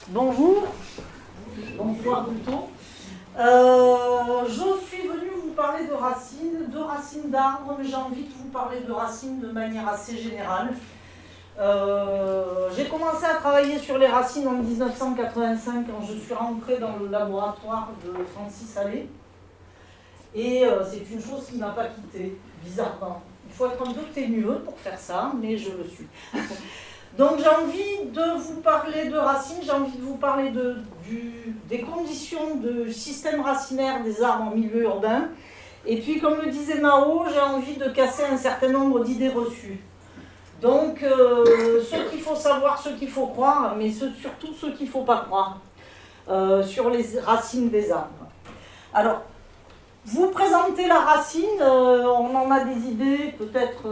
Bonjour, bonsoir plutôt. Je suis venue vous parler de racines d'arbres, mais j'ai envie de vous parler de racines de manière assez générale. J'ai commencé à travailler sur les racines en 1985 quand je suis rentrée dans le laboratoire de Francis Allais. Et c'est une chose qui ne m'a pas quittée, bizarrement. Il faut être un peu ténueux pour faire ça, mais je le suis. Donc j'ai envie de vous parler de racines, j'ai envie de vous parler des conditions de système racinaire des arbres en milieu urbain. Et puis comme le disait Mao, j'ai envie de casser un certain nombre d'idées reçues. Donc ce qu'il faut savoir, ce qu'il faut croire, mais surtout ce qu'il ne faut pas croire sur les racines des arbres. Alors, vous présentez la racine, on en a des idées peut-être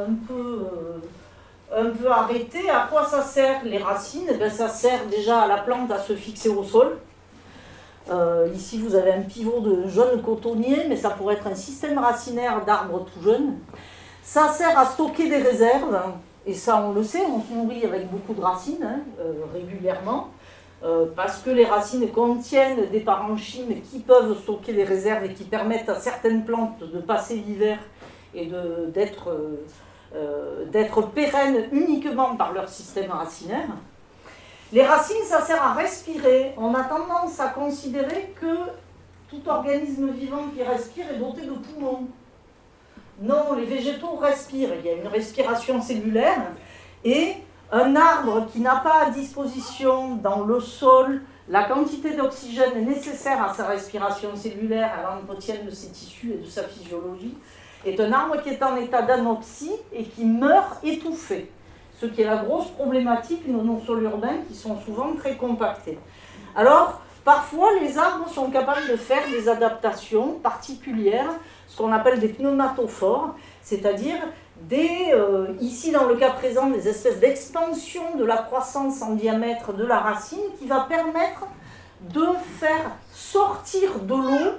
un peu arrêtées. À quoi ça sert les racines? Eh bien, ça sert déjà à la plante à se fixer au sol. Ici vous avez un pivot de jaune cotonnier, mais ça pourrait être un système racinaire d'arbres tout jeunes. Ça sert à stocker des réserves, et ça on le sait, on se nourrit avec beaucoup de racines régulièrement. Parce que les racines contiennent des parenchymes qui peuvent stocker des réserves et qui permettent à certaines plantes de passer l'hiver et d'être pérennes uniquement par leur système racinaire. Les racines, ça sert à respirer. On a tendance à considérer que tout organisme vivant qui respire est doté de poumons. Non, les végétaux respirent. Il y a une respiration cellulaire et un arbre qui n'a pas à disposition dans le sol la quantité d'oxygène nécessaire à sa respiration cellulaire, à l'entretien de ses tissus et de sa physiologie, est un arbre qui est en état d'anoxie et qui meurt étouffé. Ce qui est la grosse problématique de nos sols urbains qui sont souvent très compactés. Alors, parfois, les arbres sont capables de faire des adaptations particulières, ce qu'on appelle des pneumatophores, c'est-à-dire ici dans le cas présent, des espèces d'expansion de la croissance en diamètre de la racine qui va permettre de faire sortir de l'eau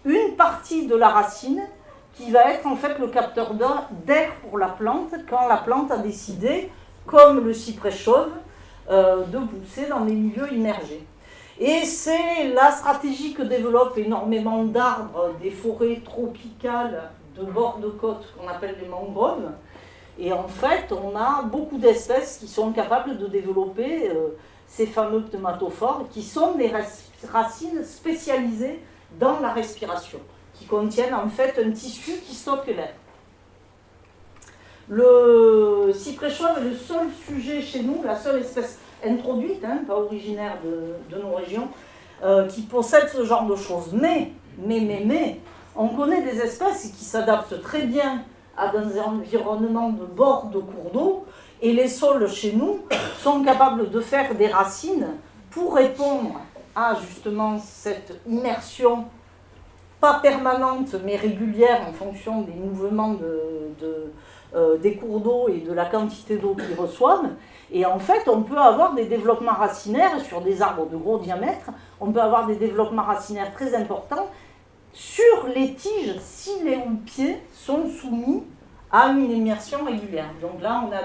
une partie de la racine qui va être en fait le capteur d'air pour la plante quand la plante a décidé, comme le cyprès chauve, de pousser dans les milieux immergés. Et c'est la stratégie que développent énormément d'arbres des forêts tropicales de bord de côte qu'on appelle les mangroves. Et en fait, on a beaucoup d'espèces qui sont capables de développer ces fameux pneumatophores qui sont des racines spécialisées dans la respiration, qui contiennent en fait un tissu qui stocke l'air. Le cyprès chauve est le seul sujet chez nous, la seule espèce introduite, pas originaire de nos régions, qui possède ce genre de choses. Mais, on connaît des espèces qui s'adaptent très bien à des environnements de bord de cours d'eau, et les sols chez nous sont capables de faire des racines pour répondre à justement cette immersion, pas permanente mais régulière en fonction des mouvements des cours d'eau et de la quantité d'eau qu'ils reçoivent. Et en fait, on peut avoir des développements racinaires sur des arbres de gros diamètre, on peut avoir des développements racinaires très importants sur les tiges si les houppiers sont soumis à une immersion régulière. Donc là, on a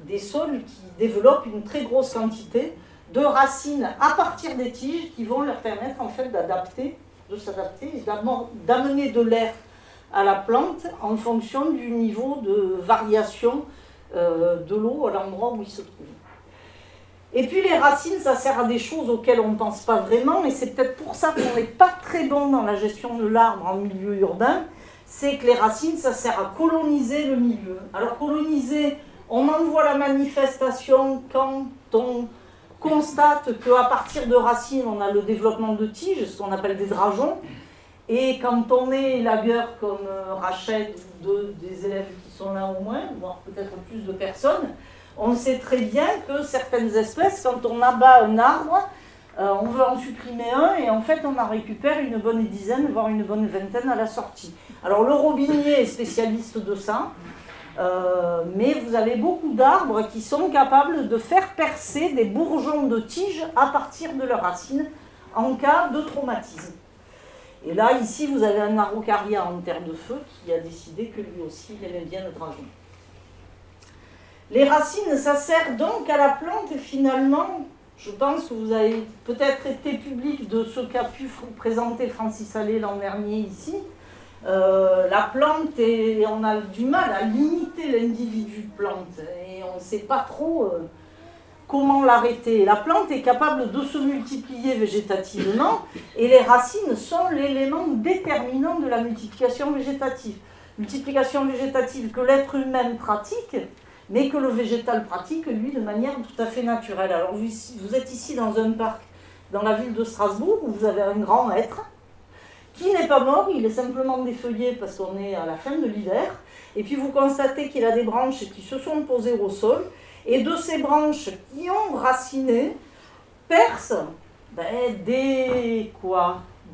des sols qui développent une très grosse quantité de racines à partir des tiges qui vont leur permettre en fait de s'adapter et d'amener de l'air à la plante en fonction du niveau de variation de l'eau à l'endroit où il se trouve. Et puis les racines, ça sert à des choses auxquelles on ne pense pas vraiment, et c'est peut-être pour ça qu'on n'est pas très bon dans la gestion de l'arbre en milieu urbain, c'est que les racines, ça sert à coloniser le milieu. Alors coloniser, on en voit la manifestation quand on constate qu'à partir de racines, on a le développement de tiges, ce qu'on appelle des drageons, et quand on est lagueur comme Rachel ou des élèves qui sont là au moins, voire peut-être plus de personnes, on sait très bien que certaines espèces, quand on abat un arbre, on veut en supprimer un et en fait on en récupère une bonne dizaine, voire une bonne vingtaine à la sortie. Alors le robinier est spécialiste de ça, mais vous avez beaucoup d'arbres qui sont capables de faire percer des bourgeons de tiges à partir de leurs racines en cas de traumatisme. Et là, ici, vous avez un araucaria en terre de feu qui a décidé que lui aussi, il aimait bien le drageon. Les racines, ça sert donc à la plante finalement Je pense que vous avez peut-être été public de ce qu'a pu présenter Francis Allais l'an dernier ici. La plante, on a du mal à limiter l'individu plante et on ne sait pas trop comment l'arrêter. La plante est capable de se multiplier végétativement et les racines sont l'élément déterminant de la multiplication végétative. Multiplication végétative que l'être humain pratique, mais que le végétal pratique, lui, de manière tout à fait naturelle. Alors vous êtes ici dans un parc, dans la ville de Strasbourg, où vous avez un grand être, qui n'est pas mort, il est simplement défeuillé parce qu'on est à la fin de l'hiver, et puis vous constatez qu'il a des branches qui se sont posées au sol, et de ces branches qui ont raciné, percent des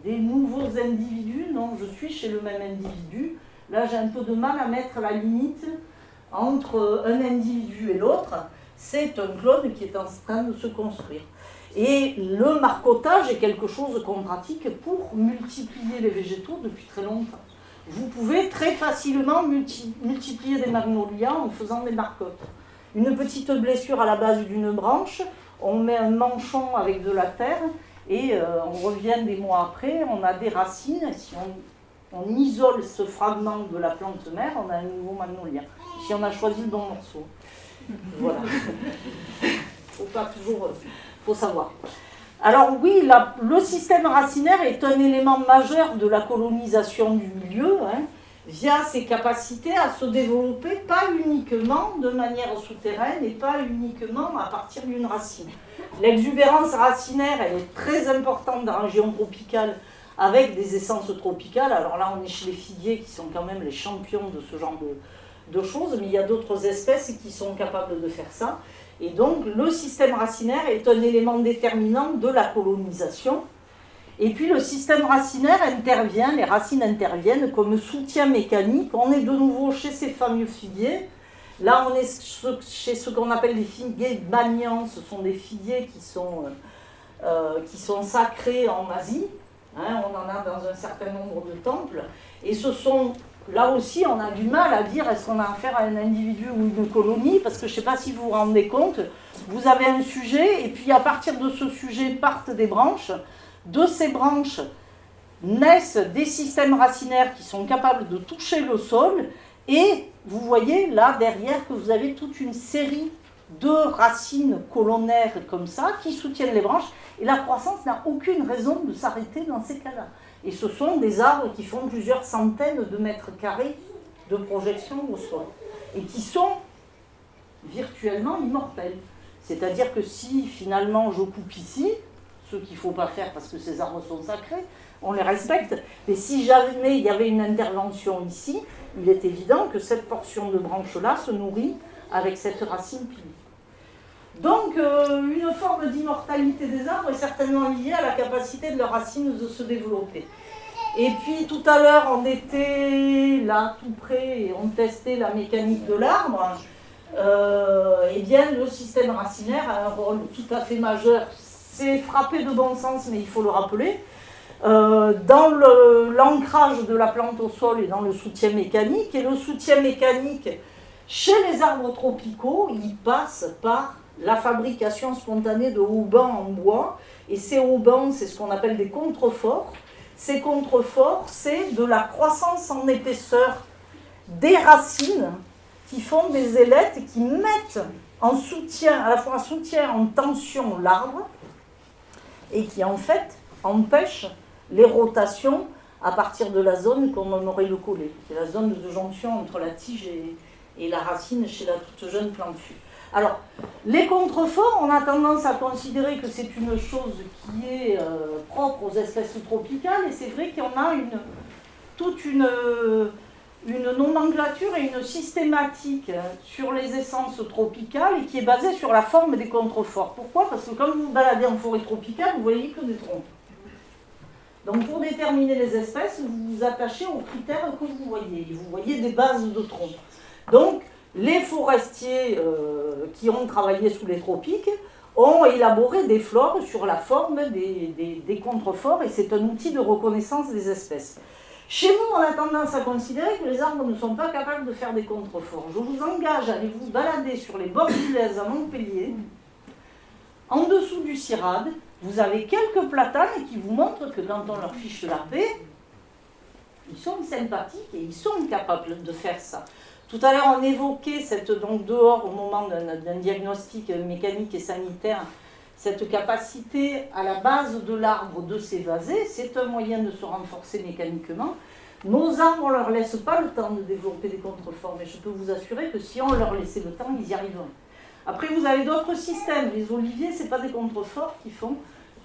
nouveaux individus. Non, je suis chez le même individu. Là, j'ai un peu de mal à mettre la limite entre un individu et l'autre. C'est un clone qui est en train de se construire. Et le marcottage est quelque chose qu'on pratique pour multiplier les végétaux depuis très longtemps. Vous pouvez très facilement multiplier des magnolias en faisant des marcottes. Une petite blessure à la base d'une branche, on met un manchon avec de la terre et on revient des mois après, on a des racines. Si on isole ce fragment de la plante mère, on a un nouveau magnolia. Si on a choisi le bon morceau. Voilà. Faut savoir. Alors oui, le système racinaire est un élément majeur de la colonisation du milieu, via ses capacités à se développer, pas uniquement de manière souterraine et pas uniquement à partir d'une racine. L'exubérance racinaire, elle est très importante dans la région tropicale avec des essences tropicales. Alors là, on est chez les figuiers qui sont quand même les champions de ce genre de choses, mais il y a d'autres espèces qui sont capables de faire ça. Et donc, le système racinaire est un élément déterminant de la colonisation. Et puis, le système racinaire intervient, les racines interviennent comme soutien mécanique. On est de nouveau chez ces fameux figuiers. Là, on est chez ce qu'on appelle les figuiers magnans. Ce sont des figuiers qui sont sacrés en Asie. On en a dans un certain nombre de temples. Et ce sont... Là aussi, on a du mal à dire est-ce qu'on a affaire à un individu ou une colonie, parce que je ne sais pas si vous vous rendez compte, vous avez un sujet, et puis à partir de ce sujet partent des branches. De ces branches naissent des systèmes racinaires qui sont capables de toucher le sol, et vous voyez là derrière que vous avez toute une série de racines colonnaires comme ça, qui soutiennent les branches, et la croissance n'a aucune raison de s'arrêter dans ces cas-là. Et ce sont des arbres qui font plusieurs centaines de mètres carrés de projection au sol et qui sont virtuellement immortels. C'est-à-dire que si finalement je coupe ici, ce qu'il ne faut pas faire parce que ces arbres sont sacrés, on les respecte, mais si jamais il y avait une intervention ici, il est évident que cette portion de branche-là se nourrit avec cette racine pilier. Donc, une forme d'immortalité des arbres est certainement liée à la capacité de leurs racines de se développer. Et puis, tout à l'heure, on était là, tout près, et on testait la mécanique de l'arbre. Eh bien, le système racinaire a un rôle tout à fait majeur. C'est frappé de bon sens, mais il faut le rappeler. Dans l'ancrage de la plante au sol et dans le soutien mécanique. Et le soutien mécanique, chez les arbres tropicaux, il passe par la fabrication spontanée de haubans en bois. Et ces haubans, c'est ce qu'on appelle des contreforts. Ces contreforts, c'est de la croissance en épaisseur des racines qui font des ailettes et qui mettent en soutien, à la fois en soutien, en tension l'arbre et qui en fait empêchent les rotations à partir de la zone qu'on nommerait le collet, qui est la zone de jonction entre la tige et la racine chez la toute jeune plantule. Alors, les contreforts, on a tendance à considérer que c'est une chose qui est propre aux espèces tropicales, et c'est vrai qu'on a toute une nomenclature et une systématique sur les essences tropicales et qui est basée sur la forme des contreforts. Pourquoi ? Parce que quand vous vous baladez en forêt tropicale, vous voyez que des troncs. Donc pour déterminer les espèces, vous vous attachez aux critères que vous voyez. Vous voyez des bases de troncs. Donc, les forestiers qui ont travaillé sous les tropiques ont élaboré des flores sur la forme des contreforts et c'est un outil de reconnaissance des espèces. Chez nous, on a tendance à considérer que les arbres ne sont pas capables de faire des contreforts. Je vous engage à aller vous balader sur les bords du Lez à Montpellier En dessous du cirade, vous avez quelques platanes qui vous montrent que quand on leur fiche la paix, ils sont sympathiques et ils sont capables de faire ça. Tout à l'heure, on évoquait donc dehors, au moment d'un diagnostic mécanique et sanitaire, cette capacité à la base de l'arbre de s'évaser. C'est un moyen de se renforcer mécaniquement. Nos arbres, on ne leur laisse pas le temps de développer des contreforts, mais je peux vous assurer que si on leur laissait le temps, ils y arriveraient. Après, vous avez d'autres systèmes. Les oliviers, ce n'est pas des contreforts qu'ils font,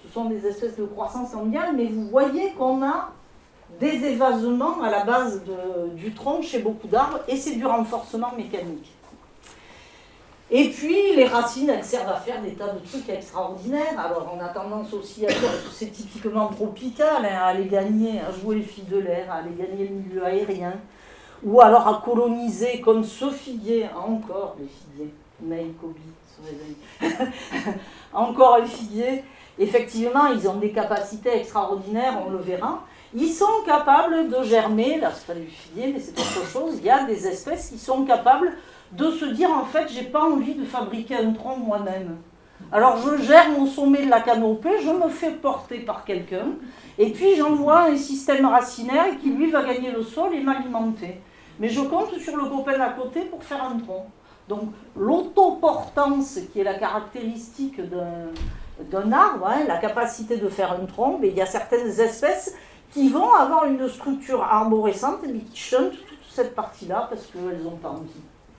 ce sont des espèces de croissance mondiale, mais vous voyez qu'on a des évasements à la base du tronc chez beaucoup d'arbres, et c'est du renforcement mécanique. Et puis, les racines, elles servent à faire des tas de trucs extraordinaires. Alors, on a tendance aussi à dire que c'est typiquement tropical, hein, à aller gagner, à jouer les filles de l'air, à aller gagner le milieu aérien, ou alors à coloniser, comme ce figuier, encore les figuiers, May, Kobe, se réveille. Encore un figuier. Effectivement, ils ont des capacités extraordinaires, on le verra. Ils sont capables de germer, là c'est pas du figuier, mais c'est autre chose. Il y a des espèces qui sont capables de se dire, en fait, j'ai pas envie de fabriquer un tronc moi-même. Alors je germe au sommet de la canopée, je me fais porter par quelqu'un, et puis j'envoie un système racinaire qui lui va gagner le sol et m'alimenter. Mais je compte sur le copain à côté pour faire un tronc. Donc l'autoportance, qui est la caractéristique d'un arbre, hein, la capacité de faire un tronc, mais il y a certaines espèces qui vont avoir une structure arborescente, mais qui shuntent toute cette partie-là parce qu'elles n'ont pas envie.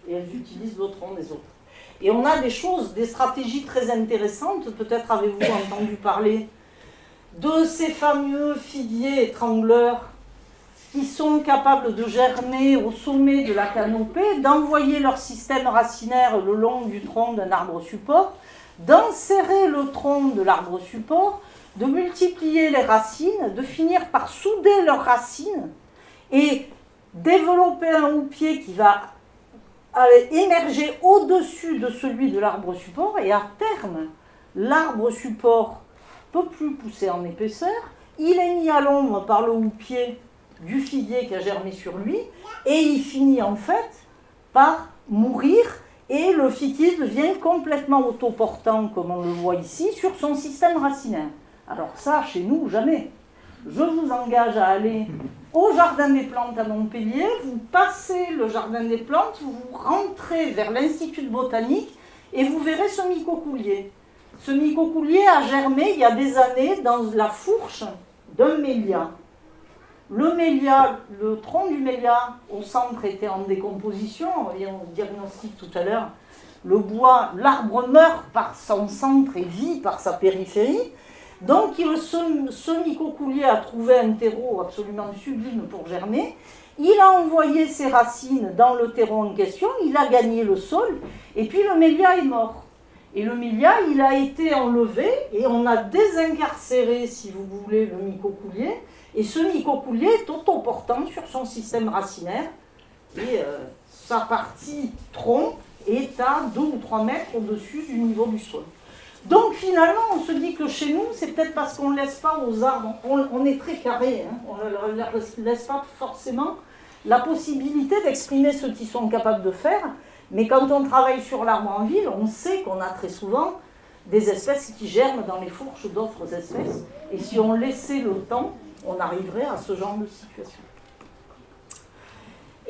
Et elles utilisent le tronc des autres. Et on a des choses, des stratégies très intéressantes. Peut-être avez-vous entendu parler de ces fameux figuiers étrangleurs qui sont capables de germer au sommet de la canopée, d'envoyer leur système racinaire le long du tronc d'un arbre support, d'enserrer le tronc de l'arbre support, de multiplier les racines, de finir par souder leurs racines et développer un houppier qui va émerger au-dessus de celui de l'arbre support, et à terme, l'arbre support ne peut plus pousser en épaisseur, il est mis à l'ombre par le houppier du figuier qui a germé sur lui, et il finit en fait par mourir, et le figuier devient complètement autoportant, comme on le voit ici, sur son système racinaire. Alors ça, chez nous, jamais. Je vous engage à aller au Jardin des Plantes à Montpellier, vous passez le Jardin des Plantes, vous rentrez vers l'Institut de Botanique, et vous verrez ce mycocoulier. Ce mycocoulier a germé il y a des années dans la fourche d'un mélia. Le mélia, le tronc du mélia au centre était en décomposition, on revient au diagnostic tout à l'heure. Le bois, l'arbre meurt par son centre et vit par sa périphérie. Donc ce mycocoulier a trouvé un terreau absolument sublime pour germer. Il a envoyé ses racines dans le terreau en question, il a gagné le sol, et puis le mélia est mort. Et le mélia, il a été enlevé, et on a désincarcéré, si vous voulez, le mycocoulier. Et ce mycocoulier est autoportant sur son système racinaire, et sa partie tronc est à 2 ou 3 mètres au-dessus du niveau du sol. Donc finalement, on se dit que chez nous, c'est peut-être parce qu'on ne laisse pas aux arbres, on est très carré, hein, on ne leur laisse pas forcément la possibilité d'exprimer ce qu'ils sont capables de faire, mais quand on travaille sur l'arbre en ville, on sait qu'on a très souvent des espèces qui germent dans les fourches d'autres espèces, et si on laissait le temps, on arriverait à ce genre de situation.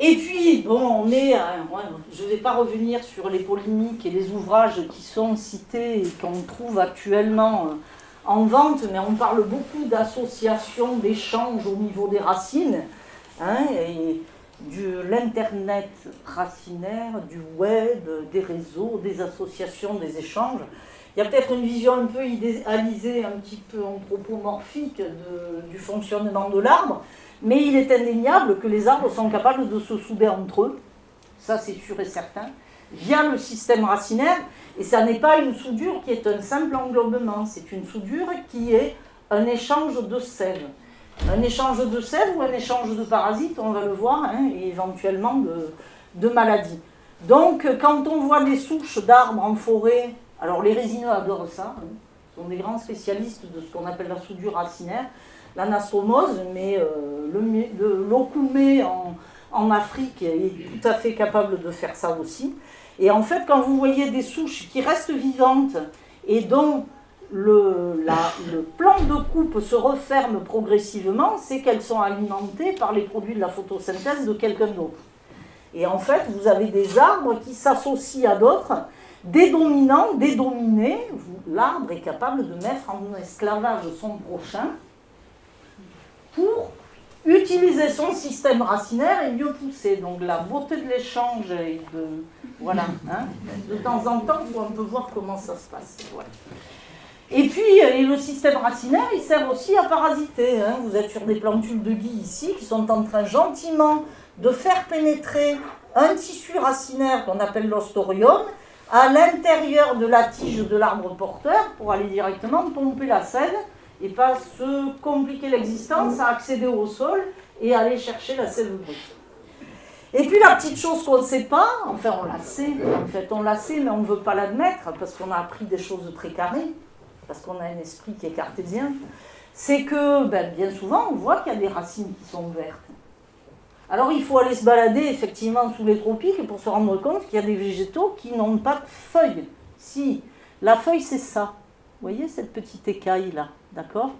Et puis, bon, je ne vais pas revenir sur les polémiques et les ouvrages qui sont cités et qu'on trouve actuellement en vente, mais on parle beaucoup d'associations, d'échanges au niveau des racines, hein, et de l'Internet racinaire, du web, des réseaux, des associations, des échanges. Il y a peut-être une vision un peu idéalisée, un petit peu anthropomorphique du fonctionnement de l'arbre, mais il est indéniable que les arbres sont capables de se souder entre eux, ça c'est sûr et certain, via le système racinaire, et ça n'est pas une soudure qui est un simple englobement, c'est une soudure qui est un échange de sève. Un échange de sève ou un échange de parasites, on va le voir, hein, et éventuellement de maladies. Donc quand on voit des souches d'arbres en forêt, alors les résineux adorent ça, hein, sont des grands spécialistes de ce qu'on appelle la soudure racinaire, l'anastomose, mais l'okoumé en Afrique est tout à fait capable de faire ça aussi. Et en fait, quand vous voyez des souches qui restent vivantes et dont le plan de coupe se referme progressivement, c'est qu'elles sont alimentées par les produits de la photosynthèse de quelqu'un d'autre. Et en fait, vous avez des arbres qui s'associent à d'autres, des dominants, des dominés. L'arbre est capable de mettre en esclavage son prochain pour utiliser son système racinaire et mieux pousser. Donc la beauté de l'échange et de... Voilà. Hein, de temps en temps, il faut un peu voir comment ça se passe. Voilà. Et puis, le système racinaire, il sert aussi à parasiter. Hein. Vous êtes sur des plantules de gui ici qui sont en train gentiment de faire pénétrer un tissu racinaire qu'on appelle l'ostorium à l'intérieur de la tige de l'arbre porteur pour aller directement pomper la sève et pas se compliquer l'existence à accéder au sol et aller chercher la sève brute. Et puis la petite chose qu'on ne sait pas, enfin on la sait, en fait on la sait mais on ne veut pas l'admettre parce qu'on a appris des choses très carrées, parce qu'on a un esprit qui est cartésien, c'est que bien souvent on voit qu'il y a des racines qui sont vertes. Alors il faut aller se balader effectivement sous les tropiques pour se rendre compte qu'il y a des végétaux qui n'ont pas de feuilles. Si, la feuille c'est ça. Vous voyez cette petite écaille là, d'accord?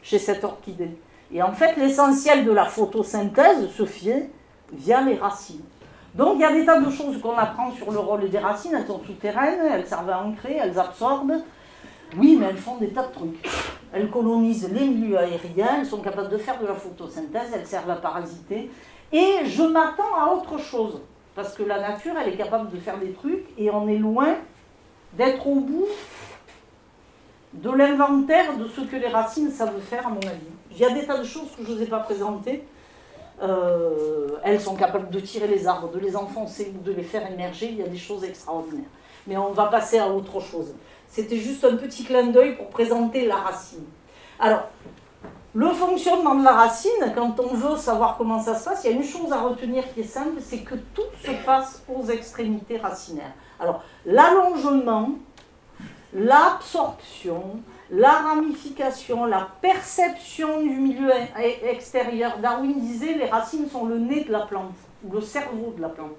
Chez cette orchidée. Et en fait l'essentiel de la photosynthèse se fait via les racines. Donc il y a des tas de choses qu'on apprend sur le rôle des racines, elles sont souterraines, elles servent à ancrer, elles absorbent. Oui, mais elles font des tas de trucs. Elles colonisent les milieux aériens, elles sont capables de faire de la photosynthèse, elles servent à parasiter. Et je m'attends à autre chose, parce que la nature, elle est capable de faire des trucs, et on est loin d'être au bout de l'inventaire de ce que les racines savent faire, à mon avis. Il y a des tas de choses que je ne vous ai pas présentées. Elles sont capables de tirer les arbres, de les enfoncer ou de les faire émerger. Il y a des choses extraordinaires. Mais on va passer à autre chose. C'était juste un petit clin d'œil pour présenter la racine. Alors, le fonctionnement de la racine, quand on veut savoir comment ça se passe, il y a une chose à retenir qui est simple, c'est que tout se passe aux extrémités racinaires. Alors, l'allongement, l'absorption, la ramification, la perception du milieu extérieur. Darwin disait les racines sont le nez de la plante, ou le cerveau de la plante.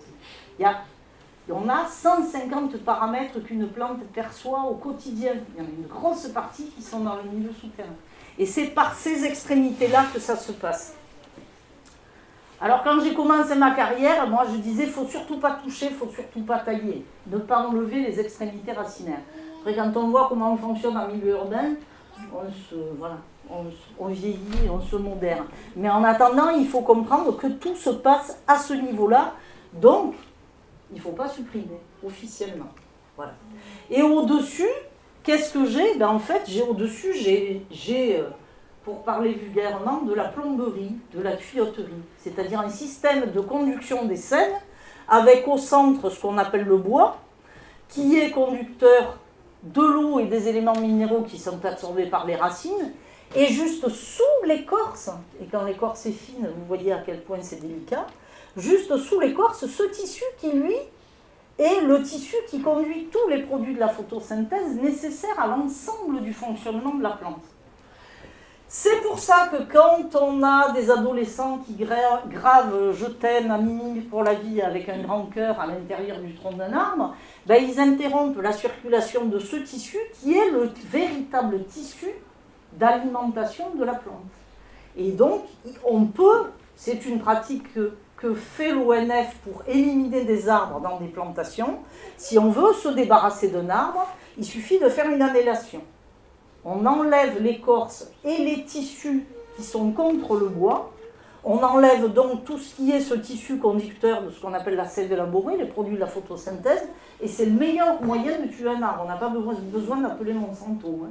On a 150 paramètres qu'une plante perçoit au quotidien. Il y en a une grosse partie qui sont dans le milieu souterrain. Et c'est par ces extrémités-là que ça se passe. Alors quand j'ai commencé ma carrière, moi je disais, il ne faut surtout pas toucher, il ne faut surtout pas tailler. Ne pas enlever les extrémités racinaires. Après quand on voit comment on fonctionne en milieu urbain, on vieillit, on se moderne. Mais en attendant, il faut comprendre que tout se passe à ce niveau-là. Donc, il ne faut pas supprimer, officiellement. Voilà. Et au-dessus, qu'est-ce que j'ai? En fait, au-dessus, j'ai, pour parler vulgairement, de la plomberie, de la tuyauterie. C'est-à-dire un système de conduction des sels, avec au centre ce qu'on appelle le bois, qui est conducteur de l'eau et des éléments minéraux qui sont absorbés par les racines, et juste sous l'écorce, et quand l'écorce est fine, vous voyez à quel point c'est délicat, juste sous l'écorce, ce tissu qui, lui, est le tissu qui conduit tous les produits de la photosynthèse nécessaires à l'ensemble du fonctionnement de la plante. C'est pour ça que quand on a des adolescents qui gravent « Je t'aime, à Mimi pour la vie » avec un grand cœur à l'intérieur du tronc d'un arbre, ils interrompent la circulation de ce tissu qui est le véritable tissu d'alimentation de la plante. Et donc, on peut, c'est une pratique que fait l'ONF pour éliminer des arbres dans des plantations. Si on veut se débarrasser d'un arbre, il suffit de faire une annihilation. On enlève l'écorce et les tissus qui sont contre le bois. On enlève donc tout ce qui est ce tissu conducteur de ce qu'on appelle la sève élaborée, les produits de la photosynthèse, et c'est le meilleur moyen de tuer un arbre. On n'a pas besoin d'appeler Monsanto. Hein.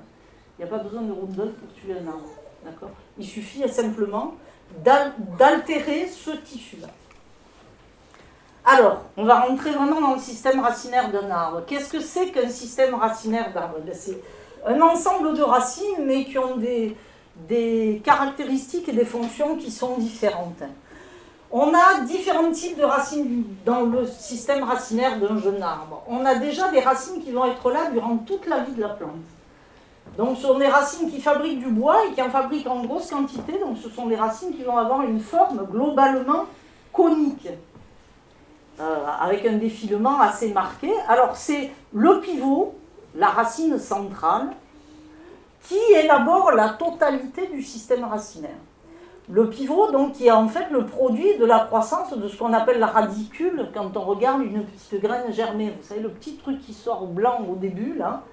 Il n'y a pas besoin de Roundup pour tuer un arbre. D'accord ? Il suffit simplement d'altérer ce tissu-là. Alors, on va rentrer vraiment dans le système racinaire d'un arbre. Qu'est-ce que c'est qu'un système racinaire d'arbre? C'est un ensemble de racines, mais qui ont des caractéristiques et des fonctions qui sont différentes. On a différents types de racines dans le système racinaire d'un jeune arbre. On a déjà des racines qui vont être là durant toute la vie de la plante. Donc ce sont des racines qui fabriquent du bois et qui en fabriquent en grosse quantité. Donc ce sont des racines qui vont avoir une forme globalement conique, avec un défilement assez marqué. Alors c'est le pivot, la racine centrale, qui élabore la totalité du système racinaire. Le pivot, donc, qui est en fait le produit de la croissance de ce qu'on appelle la radicule, quand on regarde une petite graine germer. Vous savez, le petit truc qui sort blanc au début, là,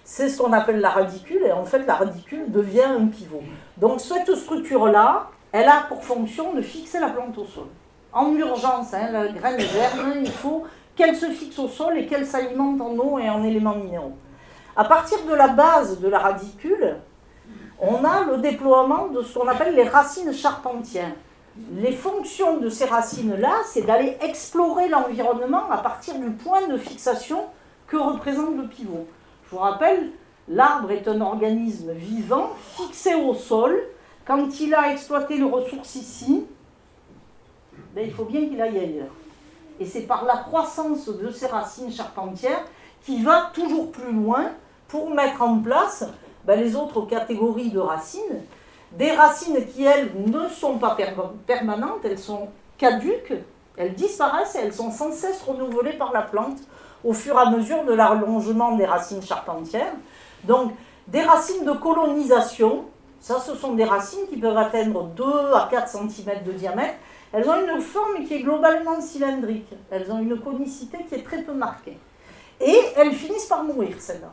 c'est ce qu'on appelle la radicule, et en fait, la radicule devient un pivot. Donc, cette structure-là, elle a pour fonction de fixer la plante au sol. En urgence, hein, la graine germe, il faut qu'elle se fixe au sol et qu'elle s'alimente en eau et en éléments minéraux. À partir de la base de la radicule, on a le déploiement de ce qu'on appelle les racines charpentières. Les fonctions de ces racines-là, c'est d'aller explorer l'environnement à partir du point de fixation que représente le pivot. Je vous rappelle, l'arbre est un organisme vivant, fixé au sol. Quand il a exploité les ressources ici, ben, il faut bien qu'il aille ailleurs. Et c'est par la croissance de ces racines charpentières qu'il va toujours plus loin pour mettre en place les autres catégories de racines, des racines qui, elles, ne sont pas permanentes, elles sont caduques, elles disparaissent et elles sont sans cesse renouvelées par la plante au fur et à mesure de l'allongement des racines charpentières. Donc, des racines de colonisation, ça, ce sont des racines qui peuvent atteindre 2 à 4 cm de diamètre. Elles ont une forme qui est globalement cylindrique, elles ont une conicité qui est très peu marquée. Et elles finissent par mourir, celles-là.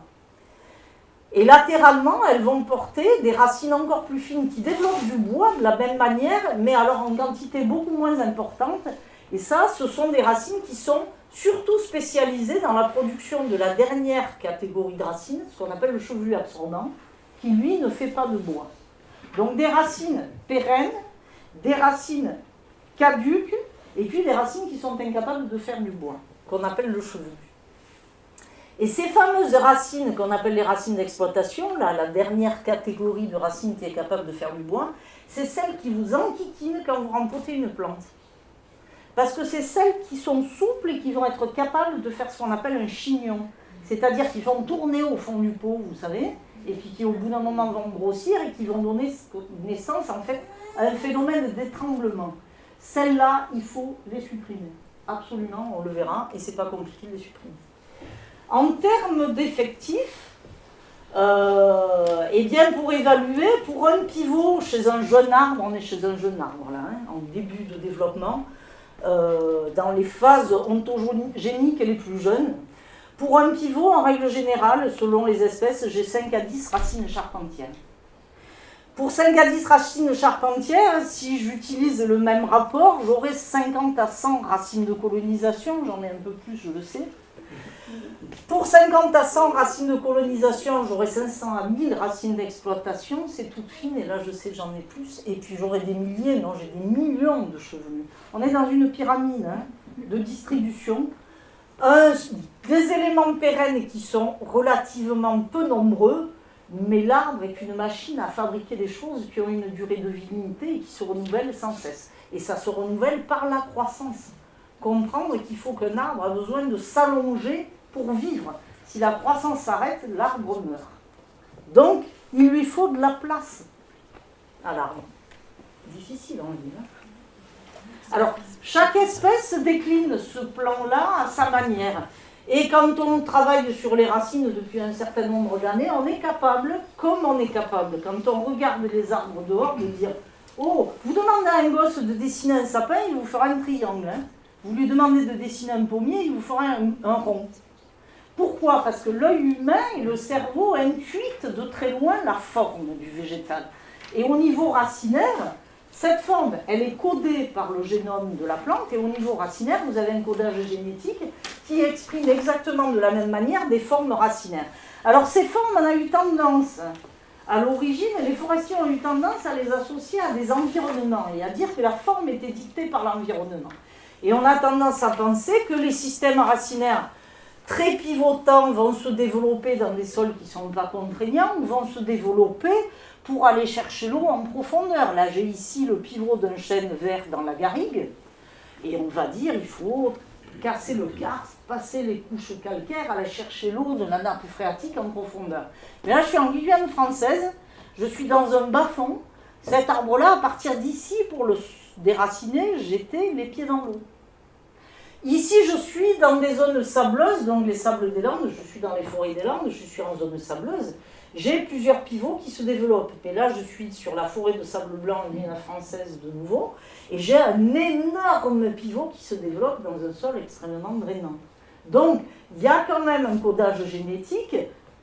Et latéralement, elles vont porter des racines encore plus fines qui développent du bois de la même manière, mais alors en quantité beaucoup moins importante. Et ça, ce sont des racines qui sont surtout spécialisées dans la production de la dernière catégorie de racines, ce qu'on appelle le chevelu absorbant, qui lui ne fait pas de bois. Donc des racines pérennes, des racines caduques, et puis des racines qui sont incapables de faire du bois, qu'on appelle le chevelu. Et ces fameuses racines qu'on appelle les racines d'exploitation, là, la dernière catégorie de racines qui est capable de faire du bois, c'est celles qui vous enquiquinent quand vous rempotez une plante. Parce que c'est celles qui sont souples et qui vont être capables de faire ce qu'on appelle un chignon. C'est-à-dire qu'ils vont tourner au fond du pot, vous savez, et puis qui au bout d'un moment vont grossir et qui vont donner naissance en fait à un phénomène d'étranglement. Celles-là, il faut les supprimer. Absolument, on le verra, et c'est pas compliqué de les supprimer. En termes d'effectifs, eh bien pour évaluer, pour un pivot chez un jeune arbre, on est chez un jeune arbre là, hein, en début de développement, dans les phases ontogéniques les plus jeunes. Pour un pivot, en règle générale, selon les espèces, j'ai 5 à 10 racines charpentières. Pour 5 à 10 racines charpentières, si j'utilise le même rapport, j'aurai 50 à 100 racines de colonisation, j'en ai un peu plus, je le sais. Pour 50 à 100 racines de colonisation, j'aurai 500 à 1000 racines d'exploitation, c'est toute fine, et là je sais que j'en ai plus, et puis j'aurai des milliers, non, j'ai des millions de chevelus. On est dans une pyramide hein, de distribution, des éléments pérennes qui sont relativement peu nombreux, mais l'arbre est une machine à fabriquer des choses qui ont une durée de vie limitée et qui se renouvellent sans cesse. Et ça se renouvelle par la croissance. Comprendre qu'il faut qu'un arbre a besoin de s'allonger pour vivre. Si la croissance s'arrête, l'arbre meurt. Donc, il lui faut de la place à l'arbre. Difficile, on dit. Hein. Alors, chaque espèce décline ce plan-là à sa manière. Et quand on travaille sur les racines depuis un certain nombre d'années, on est capable, comme on est capable, quand on regarde les arbres dehors, de dire « Oh, vous demandez à un gosse de dessiner un sapin, il vous fera un triangle. Hein. Vous lui demandez de dessiner un pommier, il vous fera un rond. » Pourquoi? Parce que l'œil humain et le cerveau intuitent de très loin la forme du végétal. Et au niveau racinaire, cette forme, elle est codée par le génome de la plante, et au niveau racinaire, vous avez un codage génétique qui exprime exactement de la même manière des formes racinaires. Alors ces formes, on a eu tendance, à l'origine, les forestiers ont eu tendance à les associer à des environnements, et à dire que la forme était dictée par l'environnement. Et on a tendance à penser que les systèmes racinaires très pivotants vont se développer dans des sols qui ne sont pas contraignants, ou vont se développer pour aller chercher l'eau en profondeur. Là, j'ai ici le pivot d'un chêne vert dans la garrigue, et on va dire il faut casser le karst, passer les couches calcaires, aller chercher l'eau de la nappe phréatique en profondeur. Mais là, je suis en Guyane française, je suis dans un bas-fond. Cet arbre-là, à partir d'ici, pour le déraciner, j'étais les pieds dans l'eau. Ici, je suis dans des zones sableuses, donc les sables des Landes, je suis dans les forêts des Landes, je suis en zone sableuse. J'ai plusieurs pivots qui se développent. Mais là, je suis sur la forêt de sable blanc, mine française de nouveau, et j'ai un énorme pivot qui se développe dans un sol extrêmement drainant. Donc, il y a quand même un codage génétique,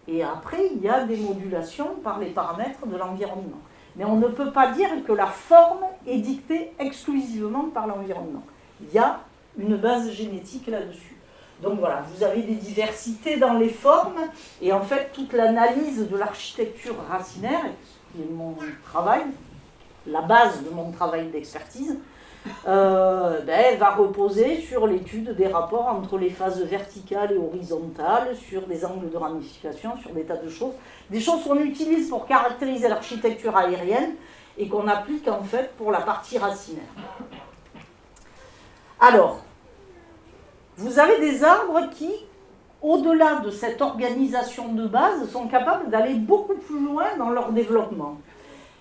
et après, il y a des modulations par les paramètres de l'environnement. Mais on ne peut pas dire que la forme est dictée exclusivement par l'environnement. Il y a une base génétique là-dessus. Donc voilà, vous avez des diversités dans les formes, et en fait, toute l'analyse de l'architecture racinaire, qui est mon travail, la base de mon travail d'expertise, va reposer sur l'étude des rapports entre les phases verticales et horizontales, sur des angles de ramification, sur des tas de choses. Des choses qu'on utilise pour caractériser l'architecture aérienne et qu'on applique en fait pour la partie racinaire. Alors, vous avez des arbres qui, au-delà de cette organisation de base, sont capables d'aller beaucoup plus loin dans leur développement.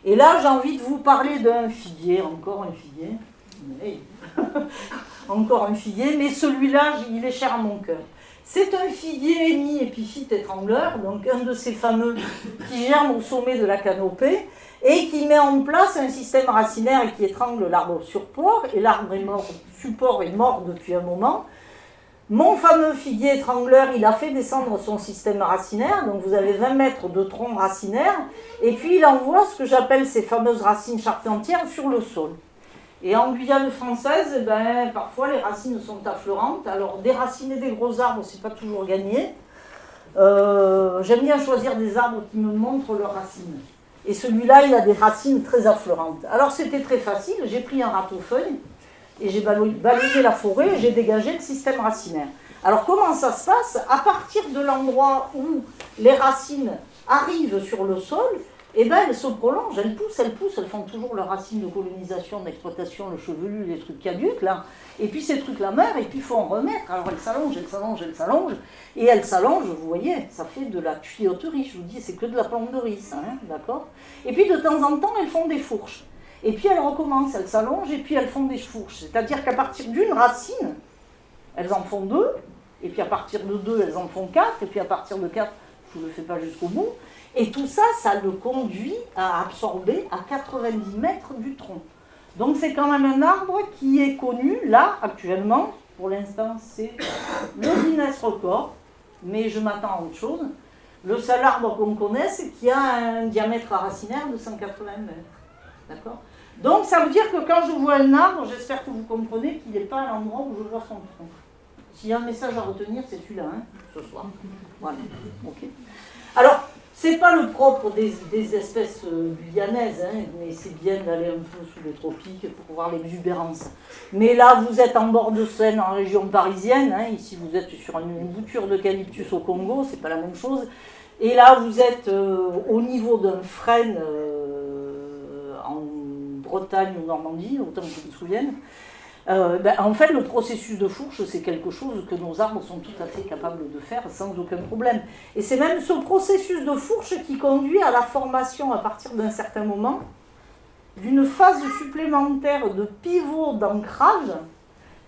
Et là, j'ai envie de vous parler d'un figuier, encore un figuier. Oui. Encore un figuier, mais celui-là, il est cher à mon cœur. C'est un figuier mi-épiphyte étrangleur, donc un de ces fameux qui germent au sommet de la canopée et qui met en place un système racinaire qui étrangle l'arbre support, et l'arbre est mort, support est mort depuis un moment. Mon fameux figuier étrangleur, il a fait descendre son système racinaire, donc vous avez 20 mètres de tronc racinaire, et puis il envoie ce que j'appelle ces fameuses racines charpentières sur le sol. Et en Guyane française, parfois les racines sont affleurantes. Alors déraciner des gros arbres, c'est pas toujours gagné. J'aime bien choisir des arbres qui me montrent leurs racines. Et celui-là, il a des racines très affleurantes. Alors c'était très facile, j'ai pris un râteau-feuille et j'ai balayé la forêt et j'ai dégagé le système racinaire. Alors comment ça se passe? À partir de l'endroit où les racines arrivent sur le sol, elles se prolongent, elles poussent, elles font toujours leurs racines de colonisation, d'exploitation, le chevelu, les trucs caducs, là. Et puis ces trucs-là meurent, et puis il faut en remettre. Alors elles s'allongent, et elles s'allongent, vous voyez, ça fait de la tuyauterie, je vous dis, c'est que de la planderie, ça, hein, d'accord? Et puis de temps en temps, elles font des fourches. Et puis elles recommencent, elles s'allongent, et puis elles font des fourches. C'est-à-dire qu'à partir d'une racine, elles en font 2, et puis à partir de 2, elles en font 4, et puis à partir de 4, je ne le fais pas jusqu'au bout. Et tout ça, ça le conduit à absorber à 90 mètres du tronc. Donc c'est quand même un arbre qui est connu, là, actuellement, pour l'instant, c'est le Guinness Record, mais je m'attends à autre chose. Le seul arbre qu'on connaisse qui a un diamètre racinaire de 180 mètres. D'accord? Donc ça veut dire que quand je vois un arbre, j'espère que vous comprenez qu'il n'est pas à l'endroit où je vois son tronc. S'il y a un message à retenir, c'est celui-là, hein, ce soir. Voilà, ok. Alors, c'est pas le propre des espèces guyanaises, hein, mais c'est bien d'aller un peu sous les tropiques pour voir l'exubérance. Mais là, vous êtes en bord de Seine, en région parisienne, hein, ici vous êtes sur une bouture d'eucalyptus au Congo, c'est pas la même chose. Et là, vous êtes au niveau d'un frêne en Bretagne ou Normandie, autant que je me souvienne. En fait, le processus de fourche, c'est quelque chose que nos arbres sont tout à fait capables de faire sans aucun problème. Et c'est même ce processus de fourche qui conduit à la formation, à partir d'un certain moment, d'une phase supplémentaire de pivots d'ancrage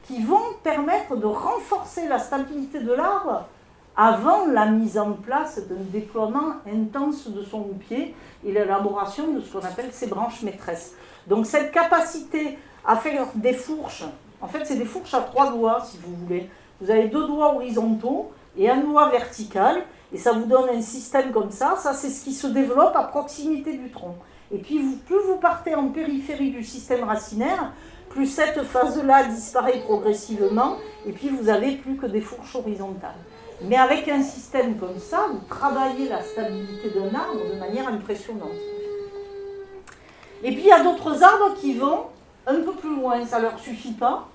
qui vont permettre de renforcer la stabilité de l'arbre avant la mise en place d'un déploiement intense de son houppier et l'élaboration de ce qu'on appelle ses branches maîtresses. Donc cette capacité à faire des fourches, en fait c'est des fourches à 3 doigts si vous voulez. Vous avez 2 doigts horizontaux et un doigt vertical, et ça vous donne un système comme ça c'est ce qui se développe à proximité du tronc. Et puis plus vous partez en périphérie du système racinaire, plus cette phase-là disparaît progressivement, et puis vous n'avez plus que des fourches horizontales. Mais avec un système comme ça, vous travaillez la stabilité d'un arbre de manière impressionnante. Et puis il y a d'autres arbres qui vont un peu plus loin, ça ne leur suffit pas.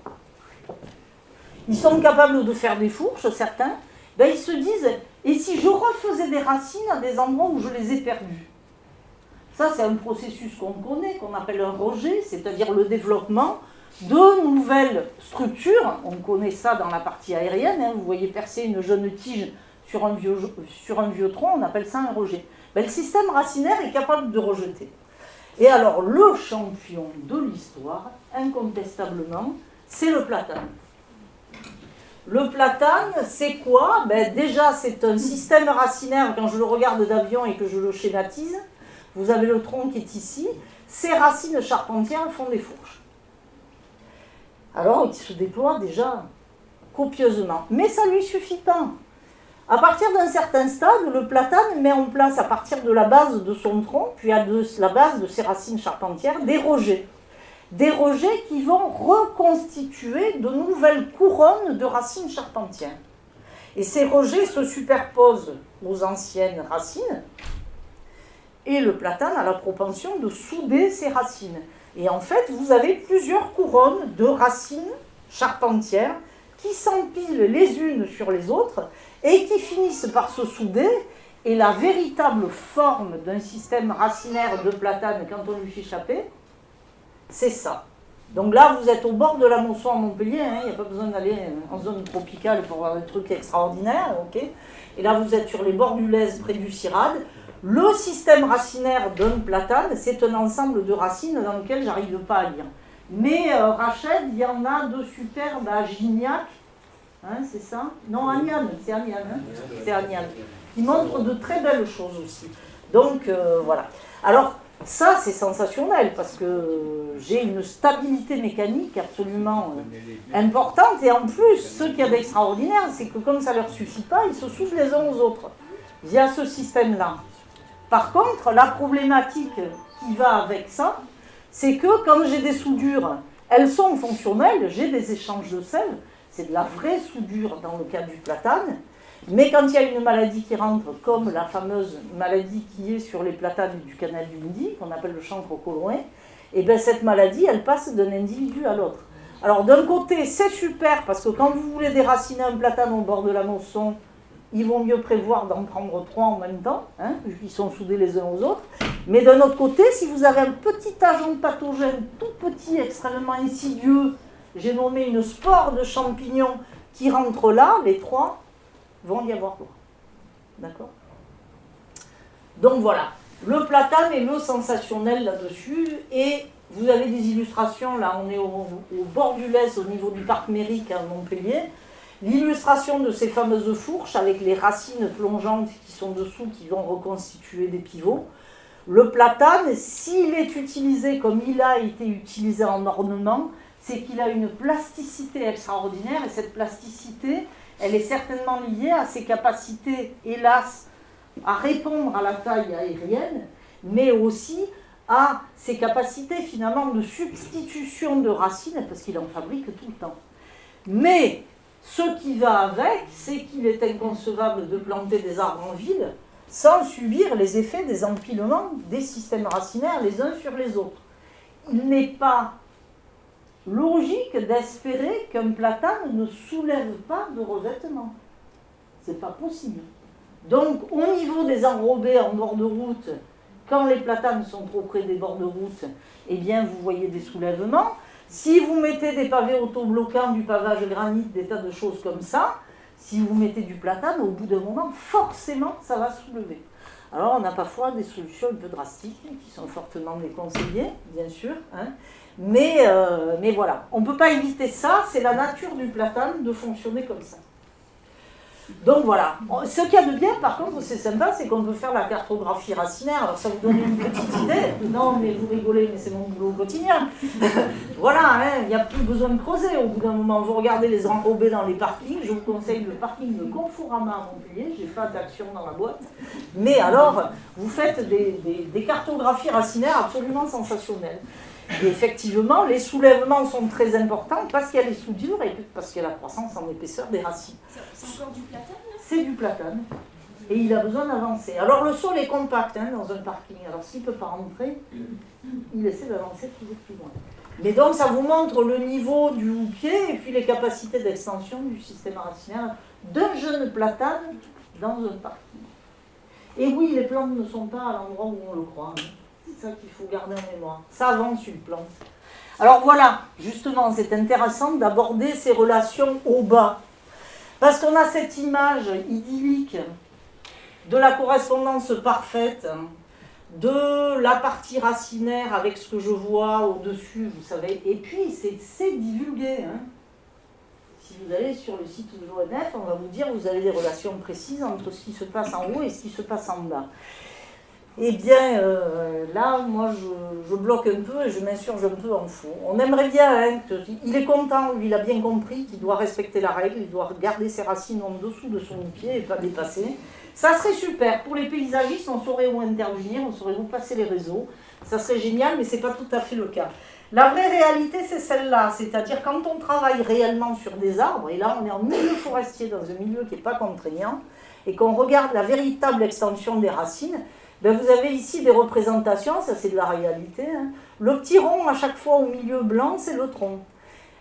Ils sont capables de faire des fourches, certains. Ils se disent, et si je refaisais des racines à des endroits où je les ai perdues? Ça, c'est un processus qu'on connaît, qu'on appelle un rejet, c'est-à-dire le développement de nouvelles structures. On connaît ça dans la partie aérienne, hein. Vous voyez percer une jeune tige sur un vieux tronc, on appelle ça un rejet. Le système racinaire est capable de rejeter. Et alors, le champion de l'histoire, incontestablement, c'est le platane. Le platane, c'est quoi? Déjà, c'est un système racinaire. Quand je le regarde d'avion et que je le schématise, vous avez le tronc qui est ici. Ces racines charpentières font des fourches. Alors, il se déploie déjà copieusement. Mais ça ne lui suffit pas. À partir d'un certain stade, le platane met en place, à partir de la base de son tronc, puis à la base de ses racines charpentières, des rejets. Des rejets qui vont reconstituer de nouvelles couronnes de racines charpentières. Et ces rejets se superposent aux anciennes racines, et le platane a la propension de souder ces racines. Et en fait, vous avez plusieurs couronnes de racines charpentières qui s'empilent les unes sur les autres et qui finissent par se souder. Et la véritable forme d'un système racinaire de platane, quand on lui fait chapper, c'est ça. Donc là, vous êtes au bord de la Mosson à Montpellier, il n'y a pas besoin d'aller en zone tropicale pour voir des trucs extraordinaires, ok. Et là, vous êtes sur les bords du Lez, près du Cirade. Le système racinaire d'un platane, c'est un ensemble de racines dans lequel j'arrive pas à lire. Mais Rachel, il y en a de superbes à Gignac, c'est ça? Non, Agnan, c'est Agnan, c'est Agnan. Il montre de très belles choses aussi. Donc, voilà. Alors, ça, c'est sensationnel, parce que j'ai une stabilité mécanique absolument importante, et en plus, ce qu'il y a d'extraordinaire, c'est que comme ça ne leur suffit pas, ils se soudent les uns aux autres, via ce système-là. Par contre, la problématique qui va avec ça, c'est que quand j'ai des soudures, elles sont fonctionnelles, j'ai des échanges de sel, c'est de la vraie soudure dans le cas du platane, mais quand il y a une maladie qui rentre, comme la fameuse maladie qui est sur les platanes du canal du Midi, qu'on appelle le chancre coloïen, et bien cette maladie, elle passe d'un individu à l'autre. Alors d'un côté, c'est super, parce que quand vous voulez déraciner un platane au bord de la Mosson, il vaut mieux prévoir d'en prendre 3 en même temps, vu qu'ils sont soudés les uns aux autres. Mais d'un autre côté, si vous avez un petit agent pathogène, tout petit, extrêmement insidieux, j'ai nommé une spore de champignon qui rentre là, les 3 vont y avoir droit. D'accord? Donc voilà, le platane est le sensationnel là-dessus, et vous avez des illustrations, là on est au bord du Lez, au niveau du parc Mérique à Montpellier, l'illustration de ces fameuses fourches avec les racines plongeantes qui sont dessous, qui vont reconstituer des pivots. Le platane, s'il est utilisé comme il a été utilisé en ornement, c'est qu'il a une plasticité extraordinaire, et cette plasticité, elle est certainement liée à ses capacités, hélas, à répondre à la taille aérienne, mais aussi à ses capacités finalement de substitution de racines, parce qu'il en fabrique tout le temps. Mais ce qui va avec, c'est qu'il est inconcevable de planter des arbres en ville sans subir les effets des empilements des systèmes racinaires les uns sur les autres. Il n'est pas logique d'espérer qu'un platane ne soulève pas de revêtement. C'est pas possible. Donc, au niveau des enrobés en bord de route, quand les platanes sont trop près des bords de route, eh bien, vous voyez des soulèvements. Si vous mettez des pavés autobloquants, du pavage granit, des tas de choses comme ça, si vous mettez du platane, au bout d'un moment, forcément, ça va soulever. Alors, on a parfois des solutions un peu drastiques, qui sont fortement déconseillées, bien sûr, mais voilà, on ne peut pas éviter ça, c'est la nature du platane de fonctionner comme ça. Donc voilà, ce qu'il y a de bien par contre, c'est sympa, c'est qu'on peut faire la cartographie racinaire, alors ça vous donne une petite idée, non mais vous rigolez, mais c'est mon boulot quotidien. Voilà, il n'y a plus besoin de creuser au bout d'un moment, vous regardez les enrobés dans les parkings, je vous conseille le parking de Conforama à Montpellier, j'ai pas d'action dans la boîte, mais alors vous faites des cartographies racinaires absolument sensationnelles. Et effectivement, les soulèvements sont très importants parce qu'il y a les soudures et parce qu'il y a la croissance en épaisseur des racines. C'est encore du platane? C'est du platane. Et il a besoin d'avancer. Alors le sol est compact dans un parking. Alors s'il ne peut pas rentrer, il essaie d'avancer toujours plus loin. Mais donc ça vous montre le niveau du houppier et puis les capacités d'extension du système racinaire d'un jeune platane dans un parking. Et oui, les plantes ne sont pas à l'endroit où on le croit. C'est ça qu'il faut garder en mémoire. Ça avance une plante. Alors voilà, justement, c'est intéressant d'aborder ces relations au bas. Parce qu'on a cette image idyllique de la correspondance parfaite, de la partie racinaire avec ce que je vois au-dessus, vous savez. Et puis, c'est divulgué. Si vous allez sur le site de l'ONF, on va vous dire que vous avez des relations précises entre ce qui se passe en haut et ce qui se passe en bas. Eh bien, là, moi, je bloque un peu et je m'insurge un peu en faux. On aimerait bien, hein, il est content, lui, il a bien compris qu'il doit respecter la règle, il doit garder ses racines en dessous de son pied et pas dépasser. Ça serait super. Pour les paysagistes, on saurait où intervenir, on saurait où passer les réseaux. Ça serait génial, mais ce n'est pas tout à fait le cas. La vraie réalité, c'est celle-là. C'est-à-dire quand on travaille réellement sur des arbres, et là, on est en milieu forestier, dans un milieu qui n'est pas contraignant, et qu'on regarde la véritable extension des racines, ben vous avez ici des représentations, ça c'est de la réalité. Hein. Le petit rond, à chaque fois au milieu blanc, c'est le tronc.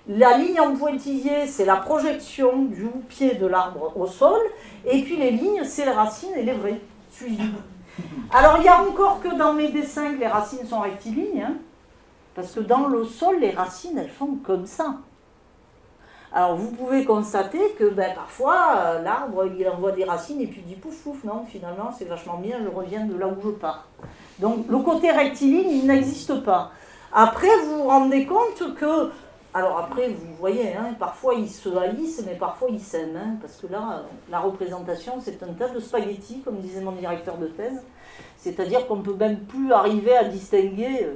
La ligne en pointillé, c'est la projection du pied de l'arbre au sol. Et puis les lignes, c'est les racines et les vrais, suivis. Alors il y a encore que dans mes dessins que les racines sont rectilignes. Hein, parce que dans le sol, les racines, elles font comme ça. Alors vous pouvez constater que parfois, l'arbre, il envoie des racines et puis il dit pouf pouf, non, finalement c'est vachement bien, je reviens de là où je pars. Donc le côté rectiligne, il n'existe pas. Après, vous vous rendez compte que, alors après, vous voyez, hein, parfois ils se haïssent, mais parfois ils s'aiment, hein, parce que là, la représentation, c'est un tas de spaghettis, comme disait mon directeur de thèse, c'est-à-dire qu'on ne peut même plus arriver à distinguer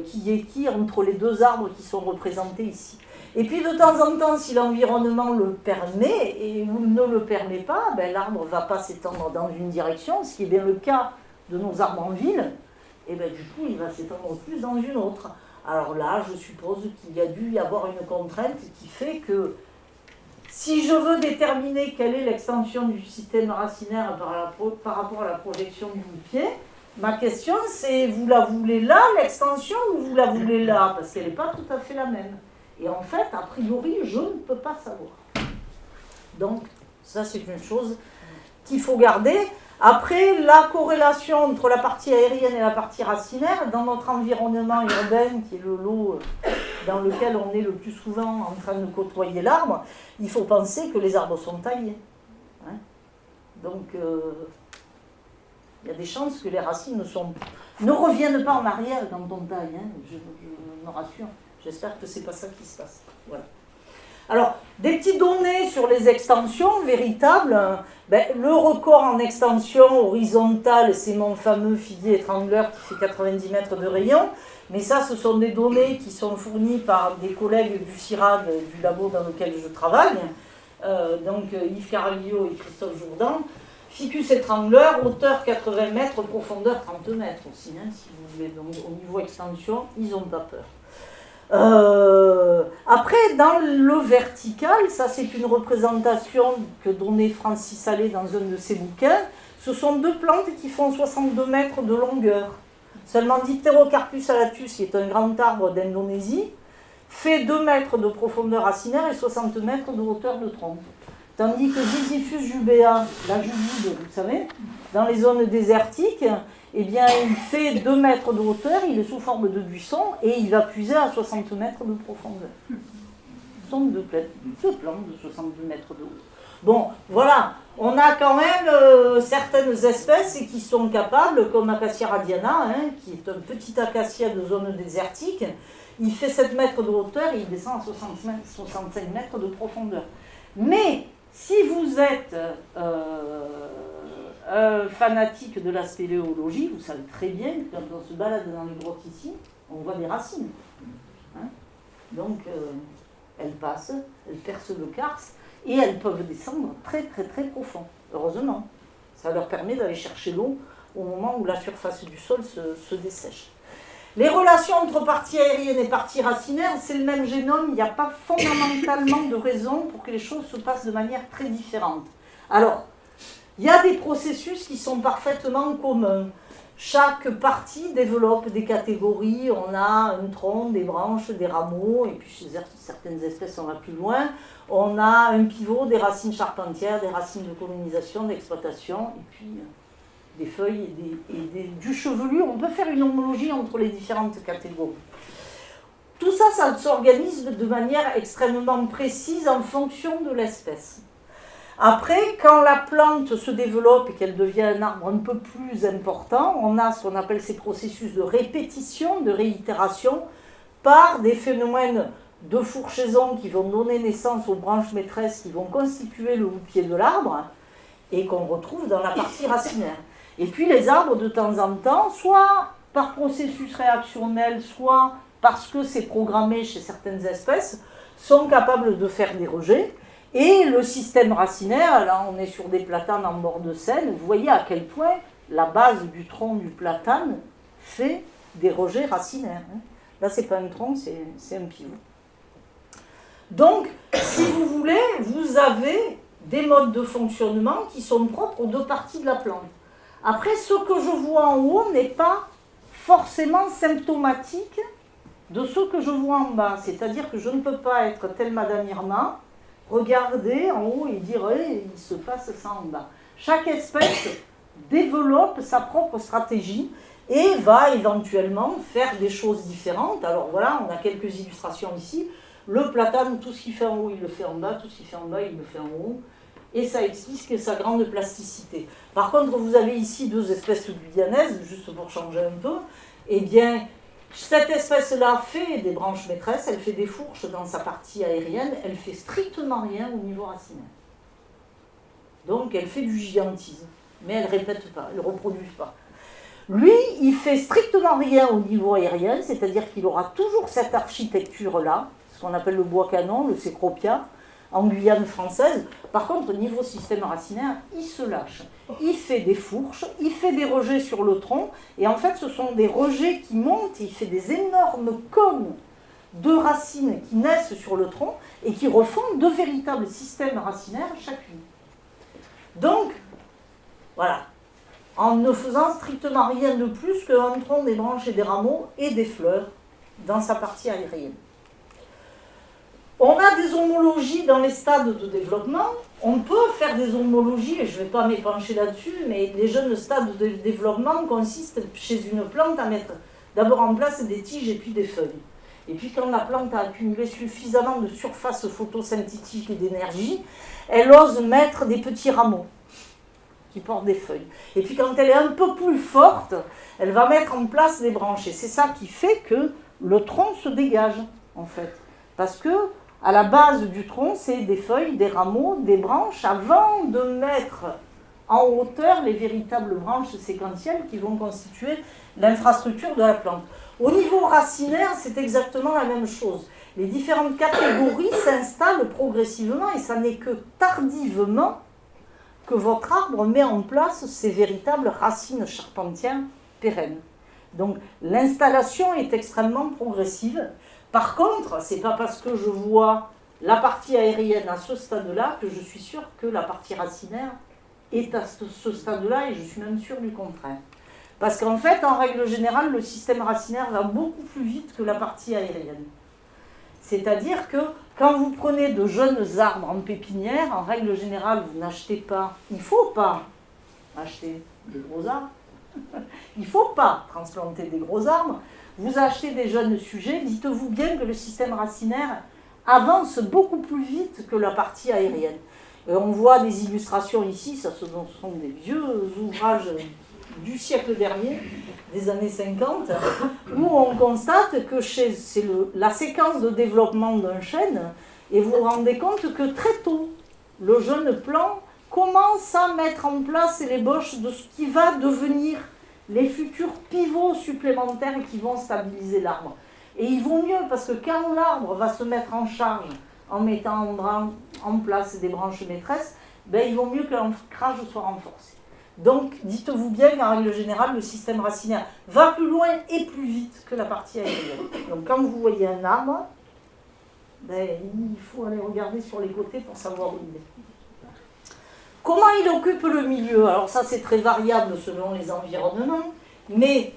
qui est qui entre les deux arbres qui sont représentés ici. Et puis de temps en temps, si l'environnement le permet et ou ne le permet pas, l'arbre ne va pas s'étendre dans une direction, ce qui est bien le cas de nos arbres en ville, et du coup il va s'étendre plus dans une autre. Alors là, je suppose qu'il y a dû y avoir une contrainte qui fait que si je veux déterminer quelle est l'extension du système racinaire par rapport à la projection du pied, ma question c'est, vous la voulez là, l'extension, ou vous la voulez là? Parce qu'elle n'est pas tout à fait la même. Et en fait, a priori, je ne peux pas savoir. Donc, ça c'est une chose qu'il faut garder. Après, la corrélation entre la partie aérienne et la partie racinaire, dans notre environnement urbain, qui est le lot dans lequel on est le plus souvent en train de côtoyer l'arbre, il faut penser que les arbres sont taillés. Hein, donc, il y a des chances que les racines ne reviennent pas en arrière quand on taille, hein, je me rassure. J'espère que ce n'est pas ça qui se passe. Voilà. Alors, des petites données sur les extensions véritables. Le record en extension horizontale, c'est mon fameux figuier étrangleur qui fait 90 mètres de rayon. Mais ça, ce sont des données qui sont fournies par des collègues du CIRAD, du labo dans lequel je travaille. Donc Yves Caraglio et Christophe Jourdan. Ficus étrangleur, hauteur 80 mètres, profondeur 30 mètres aussi. Hein, si vous voulez. Donc au niveau extension, ils n'ont pas peur. Après, dans le vertical, ça c'est une représentation que donnait Francis Allais dans un de ses bouquins. Ce sont deux plantes qui font 62 mètres de longueur. Seulement Dipterocarpus alatus, qui est un grand arbre d'Indonésie, fait 2 mètres de profondeur racinaire et 60 mètres de hauteur de tronc. Tandis que Ziziphus jubea, la jubide, vous savez, dans les zones désertiques, eh bien, il fait 2 mètres de hauteur, il est sous forme de buisson, et il va puiser à 60 mètres de profondeur. Ce sont deux plantes de 62 mètres de haut. Bon, voilà, on a quand même certaines espèces qui sont capables, comme Acacia radiana, hein, qui est un petit acacia de zone désertique, il fait 7 mètres de hauteur et il descend à 65 mètres de profondeur. Mais, si vous êtes un fanatique de la spéléologie, vous savez très bien que quand on se balade dans les grottes ici, on voit des racines. Hein, donc, elles passent, elles percent le karst, et elles peuvent descendre très très très profond. Heureusement, ça leur permet d'aller chercher l'eau au moment où la surface du sol se dessèche. Les relations entre partie aérienne et partie racinaire, c'est le même génome, il n'y a pas fondamentalement de raison pour que les choses se passent de manière très différente. Alors, il y a des processus qui sont parfaitement communs. Chaque partie développe des catégories, on a un tronc, des branches, des rameaux, et puis chez certaines espèces on va plus loin, on a un pivot, des racines charpentières, des racines de colonisation, d'exploitation, et puis des feuilles et du chevelu. On peut faire une homologie entre les différentes catégories. Tout ça, ça s'organise de manière extrêmement précise en fonction de l'espèce. Après, quand la plante se développe et qu'elle devient un arbre un peu plus important, on a ce qu'on appelle ces processus de répétition, de réitération, par des phénomènes de fourchaisons qui vont donner naissance aux branches maîtresses qui vont constituer le houppier de l'arbre et qu'on retrouve dans la partie racinaire. Et puis les arbres, de temps en temps, soit par processus réactionnel, soit parce que c'est programmé chez certaines espèces, sont capables de faire des rejets. Et le système racinaire, là on est sur des platanes en bord de Seine, vous voyez à quel point la base du tronc du platane fait des rejets racinaires. Là c'est pas un tronc, c'est un pivot. Donc, si vous voulez, vous avez des modes de fonctionnement qui sont propres aux deux parties de la plante. Après, ce que je vois en haut n'est pas forcément symptomatique de ce que je vois en bas. C'est-à-dire que je ne peux pas être telle Madame Irma, regarder en haut et dire hey, il se passe ça en bas. Chaque espèce développe sa propre stratégie et va éventuellement faire des choses différentes. Alors voilà, on a quelques illustrations ici. Le platane, tout ce qu'il fait en haut, il le fait en bas, tout ce qu'il fait en bas, il le fait en haut. Et ça explique sa grande plasticité. Par contre, vous avez ici deux espèces guyanaises, juste pour changer un peu. Eh bien, cette espèce-là fait des branches maîtresses, elle fait des fourches dans sa partie aérienne, elle fait strictement rien au niveau racinaire. Donc, elle fait du gigantisme, mais elle ne répète pas, elle ne reproduit pas. Lui, il fait strictement rien au niveau aérien, c'est-à-dire qu'il aura toujours cette architecture-là, ce qu'on appelle le bois canon, le cécropia, en Guyane française. Par contre, au niveau système racinaire, il se lâche. Il fait des fourches, il fait des rejets sur le tronc, et en fait, ce sont des rejets qui montent, il fait des énormes cônes de racines qui naissent sur le tronc et qui refont de véritables systèmes racinaires chacune. Donc, voilà, en ne faisant strictement rien de plus qu'un tronc, des branches et des rameaux et des fleurs dans sa partie aérienne. On a des homologies dans les stades de développement. On peut faire des homologies, et je ne vais pas m'épancher là-dessus, mais les jeunes stades de développement consistent chez une plante à mettre d'abord en place des tiges et puis des feuilles. Et puis quand la plante a accumulé suffisamment de surface photosynthétique et d'énergie, elle ose mettre des petits rameaux qui portent des feuilles. Et puis quand elle est un peu plus forte, elle va mettre en place des branches. Et c'est ça qui fait que le tronc se dégage, en fait. Parce que à la base du tronc, c'est des feuilles, des rameaux, des branches, avant de mettre en hauteur les véritables branches séquentielles qui vont constituer l'infrastructure de la plante. Au niveau racinaire, c'est exactement la même chose. Les différentes catégories s'installent progressivement et ça n'est que tardivement que votre arbre met en place ses véritables racines charpentières pérennes. Donc l'installation est extrêmement progressive. Par contre, ce n'est pas parce que je vois la partie aérienne à ce stade-là que je suis sûre que la partie racinaire est à ce stade-là, et je suis même sûre du contraire. Parce qu'en fait, en règle générale, le système racinaire va beaucoup plus vite que la partie aérienne. C'est-à-dire que quand vous prenez de jeunes arbres en pépinière, en règle générale, vous n'achetez pas, il ne faut pas acheter des gros arbres, il ne faut pas transplanter des gros arbres. Vous achetez des jeunes sujets, dites-vous bien que le système racinaire avance beaucoup plus vite que la partie aérienne. Et on voit des illustrations ici, ça ce sont des vieux ouvrages du siècle dernier, des années 50, où on constate que c'est la séquence de développement d'un chêne, et vous vous rendez compte que très tôt, le jeune plant commence à mettre en place l'ébauche de ce qui va devenir les futurs pivots supplémentaires qui vont stabiliser l'arbre. Et il vaut mieux, parce que quand l'arbre va se mettre en charge en mettant en place des branches maîtresses, ben, il vaut mieux que l'ancrage soit renforcé. Donc, dites-vous bien qu'en règle générale, le système racinaire va plus loin et plus vite que la partie aérienne. Donc, quand vous voyez un arbre, ben, il faut aller regarder sur les côtés pour savoir où il est. Comment il occupe le milieu? Alors ça, c'est très variable selon les environnements, mais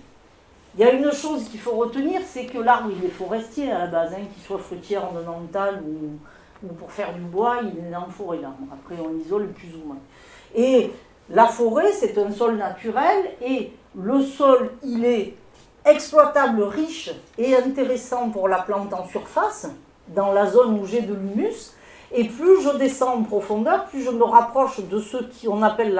il y a une chose qu'il faut retenir, c'est que l'arbre, il est forestier à la base, hein, qu'il soit fruitier, ornemental ou pour faire du bois, il est en forêt l'arbre. Après, on l'isole plus ou moins. Et la forêt, c'est un sol naturel, et le sol, il est exploitable, riche et intéressant pour la plante en surface, dans la zone où j'ai de l'humus. Et plus je descends en profondeur, plus je me rapproche de ce qu'on appelle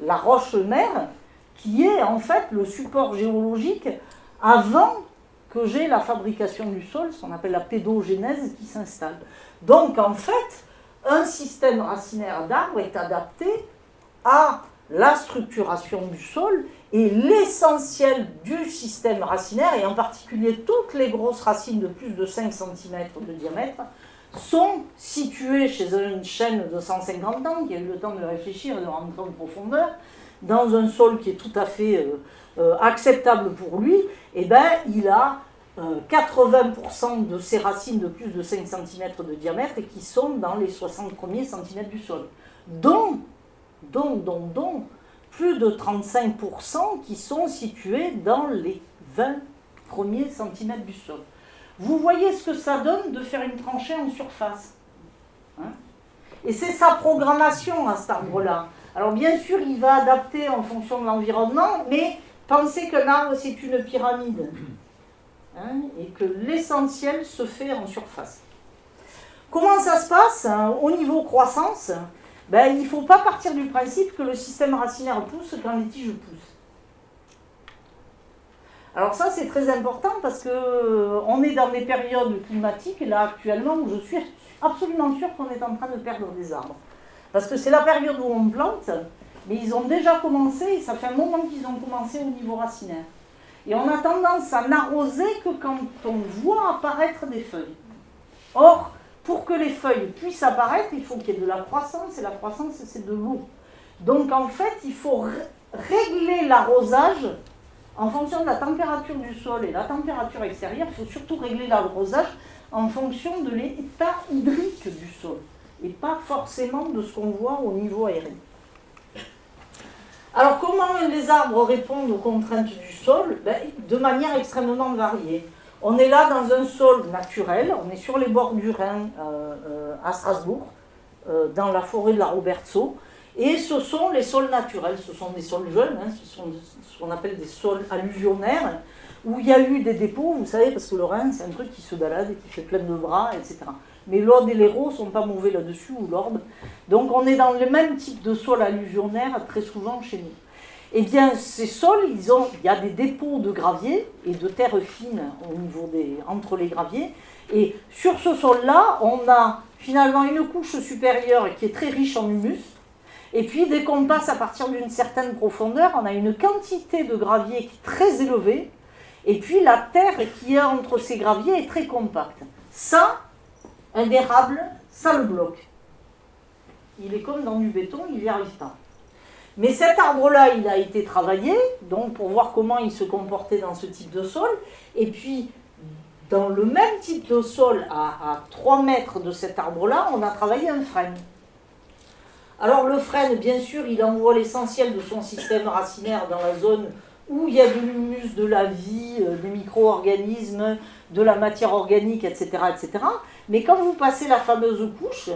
la roche-mère, qui est en fait le support géologique avant que j'ai la fabrication du sol, ce qu'on appelle la pédogénèse, qui s'installe. Donc en fait, un système racinaire d'arbres est adapté à la structuration du sol, et l'essentiel du système racinaire, et en particulier toutes les grosses racines de plus de 5 cm de diamètre, sont situées chez une chêne de 150 ans, qui a eu le temps de réfléchir et de rentrer en profondeur, dans un sol qui est tout à fait acceptable pour lui. Et bien il a 80% de ses racines de plus de 5 cm de diamètre et qui sont dans les 60 premiers centimètres du sol, dont plus de 35% qui sont situés dans les 20 premiers centimètres du sol. Vous voyez ce que ça donne de faire une tranchée en surface, hein? Et c'est sa programmation à cet arbre-là. Alors bien sûr, il va adapter en fonction de l'environnement, mais pensez qu'un arbre, c'est une pyramide, hein, et que l'essentiel se fait en surface. Comment ça se passe, hein, au niveau croissance? Ben, il ne faut pas partir du principe que le système racinaire pousse quand les tiges poussent. Alors ça, c'est très important parce qu'on est dans des périodes climatiques, là actuellement, où je suis absolument sûre qu'on est en train de perdre des arbres. Parce que c'est la période où on plante, mais ils ont déjà commencé, et ça fait un moment qu'ils ont commencé au niveau racinaire. Et on a tendance à n'arroser que quand on voit apparaître des feuilles. Or, pour que les feuilles puissent apparaître, il faut qu'il y ait de la croissance, et la croissance, c'est de l'eau. Donc en fait, il faut régler l'arrosage en fonction de la température du sol et la température extérieure. Il faut surtout régler l'arrosage en fonction de l'état hydrique du sol, et pas forcément de ce qu'on voit au niveau aérien. Alors comment les arbres répondent aux contraintes du sol? De manière extrêmement variée. On est là dans un sol naturel, on est sur les bords du Rhin à Strasbourg, dans la forêt de la Robertsau, et ce sont les sols naturels, ce sont des sols jeunes, hein, ce sont ce qu'on appelle des sols alluvionnaires, où il y a eu des dépôts, vous savez, parce que le Rhin, c'est un truc qui se balade et qui fait plein de bras, etc. Mais l'Aude et l'Hérault ne sont pas mauvais là-dessus, ou l'Orbe. Donc on est dans le même type de sol alluvionnaire très souvent chez nous. Eh bien, ces sols, il y a des dépôts de gravier et de terre fine au niveau entre les graviers. Et sur ce sol-là, on a finalement une couche supérieure qui est très riche en humus. Et puis, dès qu'on passe à partir d'une certaine profondeur, on a une quantité de gravier qui est très élevée. Et puis, la terre qui est entre ces graviers est très compacte. Ça, un érable, ça le bloque. Il est comme dans du béton, il n'y arrive pas. Mais cet arbre-là, il a été travaillé, donc pour voir comment il se comportait dans ce type de sol. Et puis, dans le même type de sol, à 3 mètres de cet arbre-là, on a travaillé un frêne. Alors le frêne, bien sûr, il envoie l'essentiel de son système racinaire dans la zone où il y a de l'humus, de la vie, des micro-organismes, de la matière organique, etc., etc. Mais quand vous passez la fameuse couche,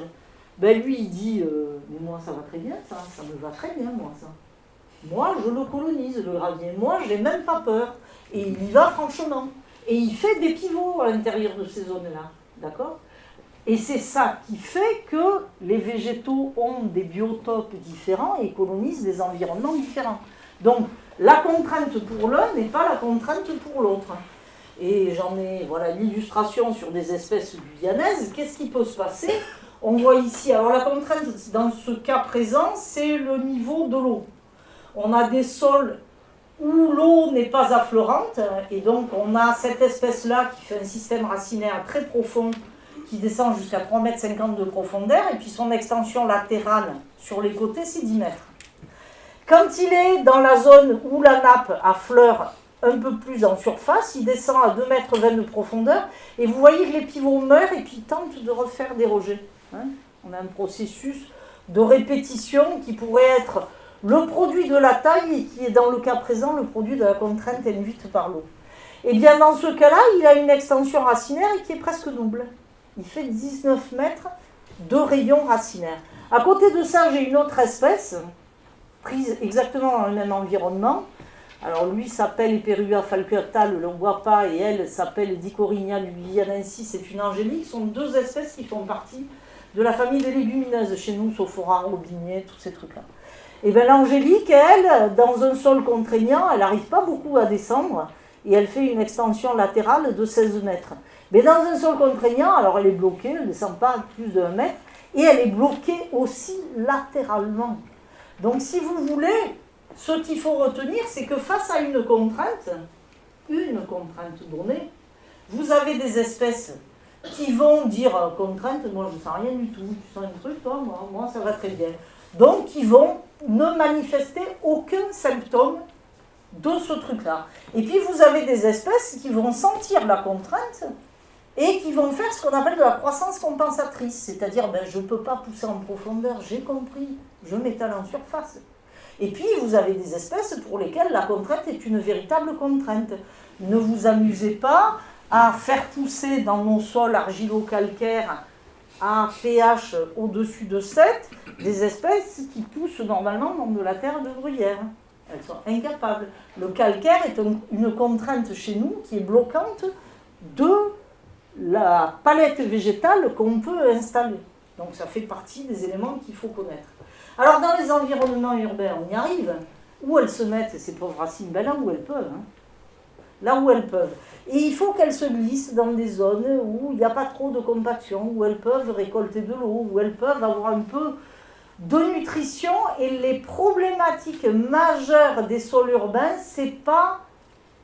ben lui, il dit mais moi, ça va très bien, ça me va très bien, moi, ça. Moi, je le colonise, le gravier. Moi, je n'ai même pas peur. Et il y va franchement. Et il fait des pivots à l'intérieur de ces zones-là. D'accord ? Et c'est ça qui fait que les végétaux ont des biotopes différents et colonisent des environnements différents. Donc, la contrainte pour l'un n'est pas la contrainte pour l'autre. Et j'en ai l'illustration sur des espèces guyanaises. Qu'est-ce qui peut se passer ? On voit ici, alors la contrainte dans ce cas présent, c'est le niveau de l'eau. On a des sols où l'eau n'est pas affleurante, et donc on a cette espèce-là qui fait un système racinaire très profond, qui descend jusqu'à 3,50 m de profondeur, et puis son extension latérale sur les côtés, c'est 10 mètres. Quand il est dans la zone où la nappe affleure un peu plus en surface, il descend à 2,20 m de profondeur, et vous voyez que les pivots meurent et puis tentent de refaire des rejets. On a un processus de répétition qui pourrait être le produit de la taille et qui est dans le cas présent le produit de la contrainte induite par l'eau. Et bien dans ce cas-là, il a une extension racinaire qui est presque double. Il fait 19 mètres de rayon racinaire. À côté de ça, j'ai une autre espèce, prise exactement dans le même environnement. Alors lui s'appelle Eperua falcata, on ne le voit pas, et elle s'appelle Dicorigna guyanensis, c'est une angélique. Ce sont deux espèces qui font partie de la famille des légumineuses chez nous, Sophora, robinier, tous ces trucs-là. Et bien l'angélique, elle, dans un sol contraignant, elle n'arrive pas beaucoup à descendre, et elle fait une extension latérale de 16 mètres. Mais dans un sol contraignant, alors elle est bloquée, elle ne descend pas plus de 1 mètre, et elle est bloquée aussi latéralement. Donc si vous voulez, ce qu'il faut retenir, c'est que face à une contrainte donnée, vous avez des espèces qui vont dire contrainte, moi je ne sens rien du tout, tu sens un truc, toi, moi ça va très bien. Donc ils vont ne manifester aucun symptôme de ce truc-là. Et puis vous avez des espèces qui vont sentir la contrainte et qui vont faire ce qu'on appelle de la croissance compensatrice, c'est-à-dire je ne peux pas pousser en profondeur, j'ai compris, je m'étale en surface. Et puis vous avez des espèces pour lesquelles la contrainte est une véritable contrainte. Ne vous amusez pas à faire pousser dans nos sols argilo-calcaires à pH au-dessus de 7 des espèces qui poussent normalement dans de la terre de bruyère. Elles sont incapables. Le calcaire est une contrainte chez nous qui est bloquante de la palette végétale qu'on peut installer. Donc ça fait partie des éléments qu'il faut connaître. Alors dans les environnements urbains, on y arrive. Où elles se mettent, ces pauvres racines? Là où elles peuvent. Là où elles peuvent. Et il faut qu'elles se glissent dans des zones où il n'y a pas trop de compaction, où elles peuvent récolter de l'eau, où elles peuvent avoir un peu de nutrition. Et les problématiques majeures des sols urbains, ce n'est pas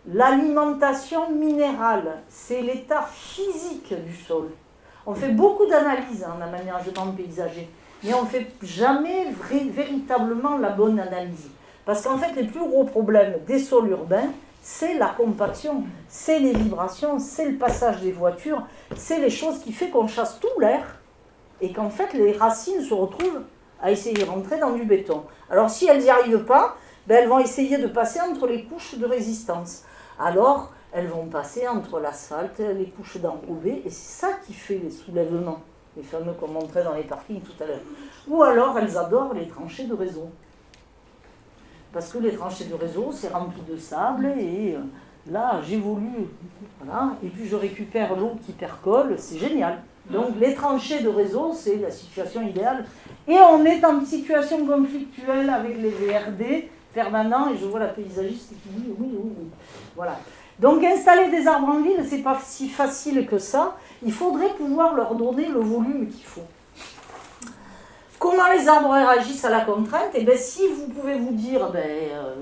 l'alimentation minérale, c'est l'état physique du sol. On fait beaucoup d'analyses en aménagement paysager, mais on ne fait jamais véritablement la bonne analyse. Parce qu'en fait, les plus gros problèmes des sols urbains, c'est la compaction, c'est les vibrations, c'est le passage des voitures, c'est les choses qui font qu'on chasse tout l'air et qu'en fait, les racines se retrouvent à essayer de rentrer dans du béton. Alors, si elles n'y arrivent pas, elles vont essayer de passer entre les couches de résistance. Alors, elles vont passer entre l'asphalte, les couches d'enrobé, et c'est ça qui fait les soulèvements, les fameux qu'on montrait dans les parkings tout à l'heure. Ou alors, elles adorent les tranchées de réseau. Parce que les tranchées de réseau, c'est rempli de sable, et là, j'évolue, voilà, et puis je récupère l'eau qui percole, c'est génial. Donc, les tranchées de réseau, c'est la situation idéale. Et on est en situation conflictuelle avec les VRD, permanent, et je vois la paysagiste qui dit oui. Voilà. Donc installer des arbres en ville, c'est pas si facile que ça. Il faudrait pouvoir leur donner le volume qu'il faut. Comment les arbres réagissent à la contrainte? Eh bien, si vous pouvez vous dire,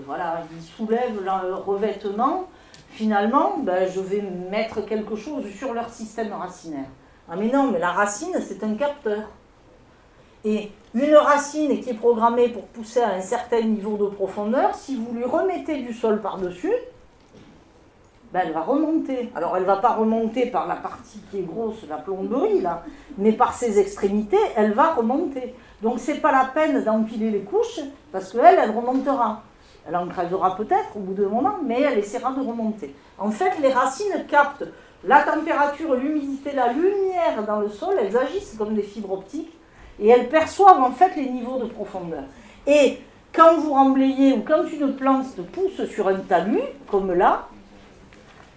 voilà, ils soulèvent leur revêtement, finalement, je vais mettre quelque chose sur leur système racinaire. Ah mais non, mais la racine, c'est un capteur. Et une racine qui est programmée pour pousser à un certain niveau de profondeur, si vous lui remettez du sol par-dessus, elle va remonter. Alors elle ne va pas remonter par la partie qui est grosse, la plomberie, là, mais par ses extrémités, elle va remonter. Donc ce n'est pas la peine d'empiler les couches, parce qu'elle, elle remontera. Elle en crèvera peut-être au bout d'un moment, mais elle essaiera de remonter. En fait, les racines captent la température, l'humidité, la lumière dans le sol, elles agissent comme des fibres optiques, et elles perçoivent en fait les niveaux de profondeur. Et quand vous remblayez ou quand une plante pousse sur un talus, comme là,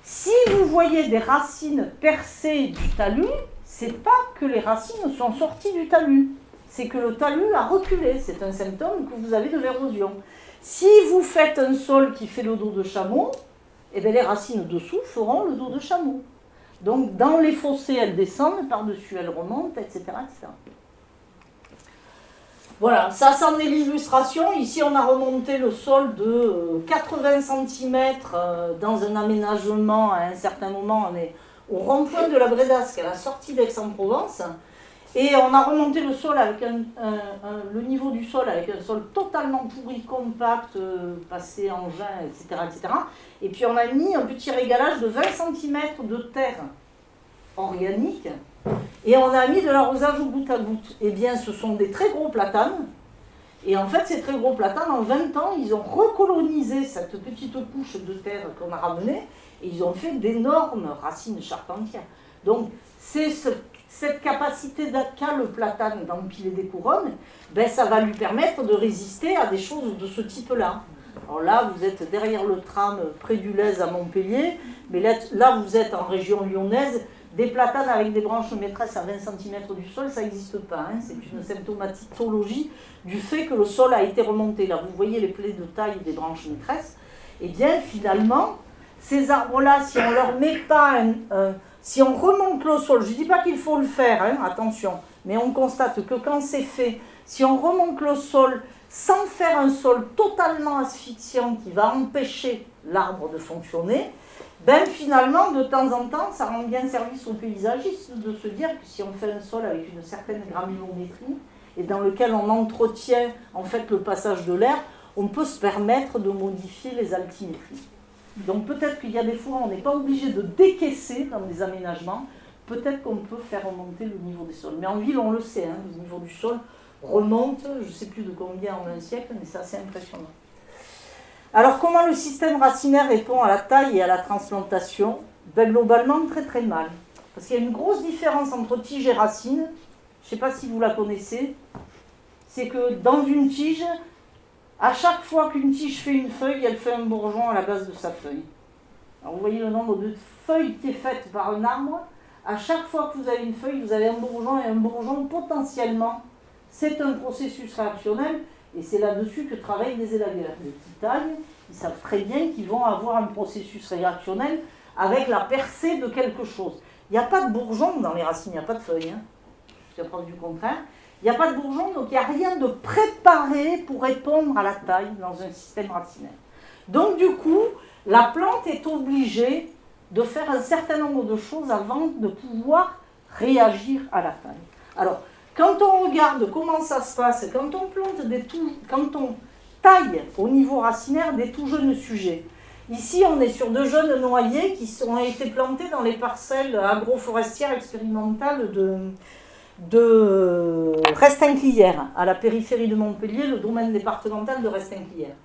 si vous voyez des racines percées du talus, c'est pas que les racines sont sorties du talus, c'est que le talus a reculé, c'est un symptôme que vous avez de l'érosion. Si vous faites un sol qui fait le dos de chameau, eh bien les racines dessous feront le dos de chameau. Donc dans les fossés, elles descendent, par-dessus elles remontent, etc., etc. Voilà, ça c'en est l'illustration. Ici, on a remonté le sol de 80 cm dans un aménagement. À un certain moment, on est au rond-point de la Brédasque, à la sortie d'Aix-en-Provence. Et on a remonté le sol avec le niveau du sol avec un sol totalement pourri, compact, passé engin, etc., etc. Et puis on a mis un petit régalage de 20 cm de terre organique. Et on a mis de l'arrosage au goutte à goutte. Eh bien, ce sont des très gros platanes. Et en fait, ces très gros platanes, en 20 ans, ils ont recolonisé cette petite couche de terre qu'on a ramenée et ils ont fait d'énormes racines charpentières. Donc, c'est cette capacité qu'a le platane d'empiler des couronnes, ça va lui permettre de résister à des choses de ce type-là. Alors là, vous êtes derrière le tram près du Lez à Montpellier, mais là, vous êtes en région lyonnaise. Des platanes avec des branches maîtresses à 20 cm du sol, ça n'existe pas. C'est une symptomatologie du fait que le sol a été remonté. Là, vous voyez les plaies de taille des branches maîtresses. Eh bien, finalement, ces arbres-là, si on leur met pas si on remonte le sol, je ne dis pas qu'il faut le faire, hein, attention, mais on constate que quand c'est fait, si on remonte le sol sans faire un sol totalement asphyxiant qui va empêcher l'arbre de fonctionner, ben finalement, de temps en temps, ça rend bien service aux paysagistes de se dire que si on fait un sol avec une certaine granulométrie et dans lequel on entretient en fait le passage de l'air, on peut se permettre de modifier les altimétries. Donc peut-être qu'il y a des fois, on n'est pas obligé de décaisser dans les aménagements, peut-être qu'on peut faire remonter le niveau des sols. Mais en ville, on le sait, hein, le niveau du sol remonte, je ne sais plus de combien en un siècle, mais c'est assez impressionnant. Alors comment le système racinaire répond à la taille et à la transplantation? Ben, globalement, très très mal. Parce qu'il y a une grosse différence entre tige et racine, je ne sais pas si vous la connaissez, c'est que dans une tige, à chaque fois qu'une tige fait une feuille, elle fait un bourgeon à la base de sa feuille. Alors vous voyez le nombre de feuilles qui est faite par un arbre. À chaque fois que vous avez une feuille, vous avez un bourgeon, et un bourgeon, potentiellement, c'est un processus réactionnel, et c'est là-dessus que travaillent les élagueurs. Les titagnes, ils savent très bien qu'ils vont avoir un processus réactionnel avec la percée de quelque chose. Il n'y a pas de bourgeon dans les racines, il n'y a pas de feuilles, hein. Jusqu'à preuve du contraire. Il n'y a pas de bourgeon, donc il n'y a rien de préparé pour répondre à la taille dans un système racinaire. Donc du coup, la plante est obligée de faire un certain nombre de choses avant de pouvoir réagir à la taille. Alors, quand on regarde comment ça se passe, quand on taille au niveau racinaire des tout jeunes sujets, ici on est sur 2 jeunes noyers qui ont été plantés dans les parcelles agroforestières expérimentales de Restinclières, à la périphérie de Montpellier, le domaine départemental de Restinclières.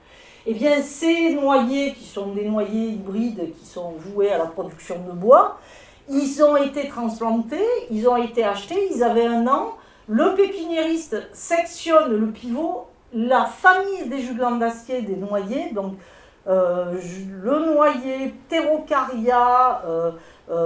Eh bien, ces noyers, qui sont des noyers hybrides, qui sont voués à la production de bois, ils ont été transplantés, ils ont été achetés, ils avaient 1 an. Le pépiniériste sectionne le pivot, la famille des juglandaceae des noyers, donc le noyer, Pterocarya,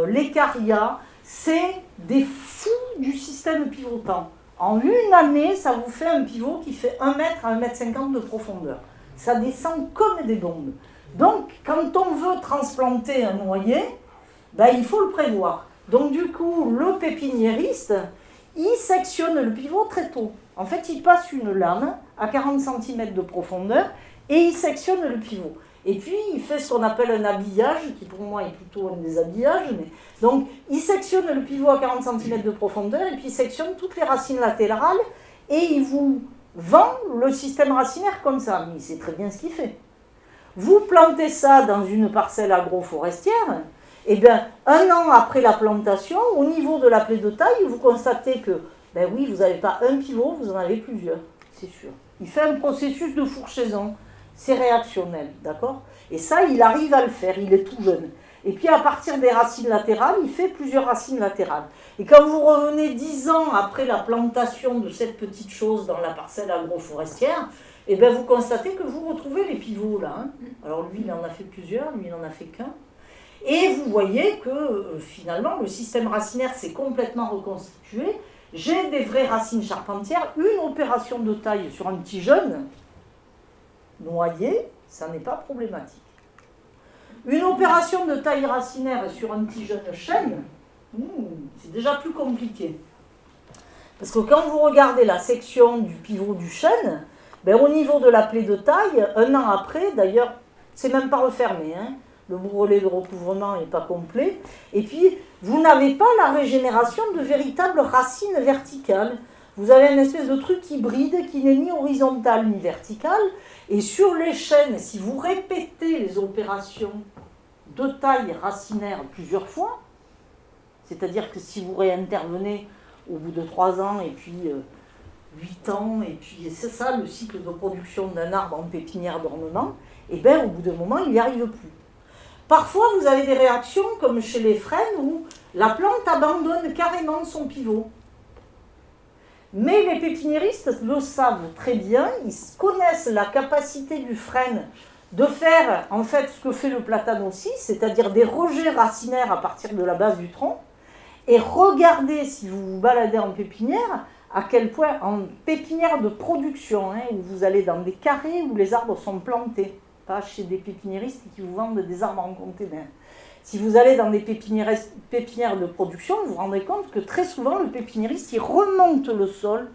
l'Ecaria, c'est des fous du système pivotant. En 1 année, ça vous fait un pivot qui fait 1 mètre à 1,50 m de profondeur. Ça descend comme des bombes. Donc, quand on veut transplanter un noyer, ben, il faut le prévoir. Donc, du coup, le pépiniériste, il sectionne le pivot très tôt. En fait, il passe une lame à 40 cm de profondeur et il sectionne le pivot. Et puis, il fait ce qu'on appelle un habillage, qui pour moi est plutôt un déshabillage. Donc, il sectionne le pivot à 40 cm de profondeur et puis il sectionne toutes les racines latérales et il vous vend le système racinaire comme ça. Mais il sait très bien ce qu'il fait. Vous plantez ça dans une parcelle agroforestière, et bien, 1 an après la plantation, au niveau de la plaie de taille, vous constatez que, ben oui, vous n'avez pas un pivot, vous en avez plusieurs, c'est sûr. Il fait un processus de fourchaison, c'est réactionnel, d'accord? Et ça, il arrive à le faire, il est tout jeune. Et puis, à partir des racines latérales, il fait plusieurs racines latérales. Et quand vous revenez 10 ans après la plantation de cette petite chose dans la parcelle agroforestière, et bien, vous constatez que vous retrouvez les pivots, là. Hein. Alors, lui, il en a fait plusieurs, lui, il n'en a fait qu'un. Et vous voyez que finalement le système racinaire s'est complètement reconstitué. J'ai des vraies racines charpentières. Une opération de taille sur un petit jeune noyer, ça n'est pas problématique. Une opération de taille racinaire sur un petit jeune chêne, c'est déjà plus compliqué. Parce que quand vous regardez la section du pivot du chêne, ben, au niveau de la plaie de taille, 1 an après, d'ailleurs, c'est même pas refermé, hein. Le bourrelet de recouvrement n'est pas complet. Et puis, vous n'avez pas la régénération de véritables racines verticales. Vous avez une espèce de truc hybride qui n'est ni horizontal ni vertical. Et sur les chênes, si vous répétez les opérations de taille racinaire plusieurs fois, c'est-à-dire que si vous réintervenez au bout de 3 ans et puis 8 ans, et puis c'est ça le cycle de production d'un arbre en pépinière d'ornement, et bien au bout d'un moment, il n'y arrive plus. Parfois, vous avez des réactions comme chez les frênes où la plante abandonne carrément son pivot. Mais les pépiniéristes le savent très bien, ils connaissent la capacité du frêne de faire en fait ce que fait le platane aussi, c'est-à-dire des rejets racinaires à partir de la base du tronc. Et regardez, si vous vous baladez en pépinière, à quel point en pépinière de production, hein, où vous allez dans des carrés où les arbres sont plantés. pas chez des pépiniéristes qui vous vendent des arbres en container. Si vous allez dans des pépinières de production, vous vous rendrez compte que très souvent, le pépiniériste, il remonte le sol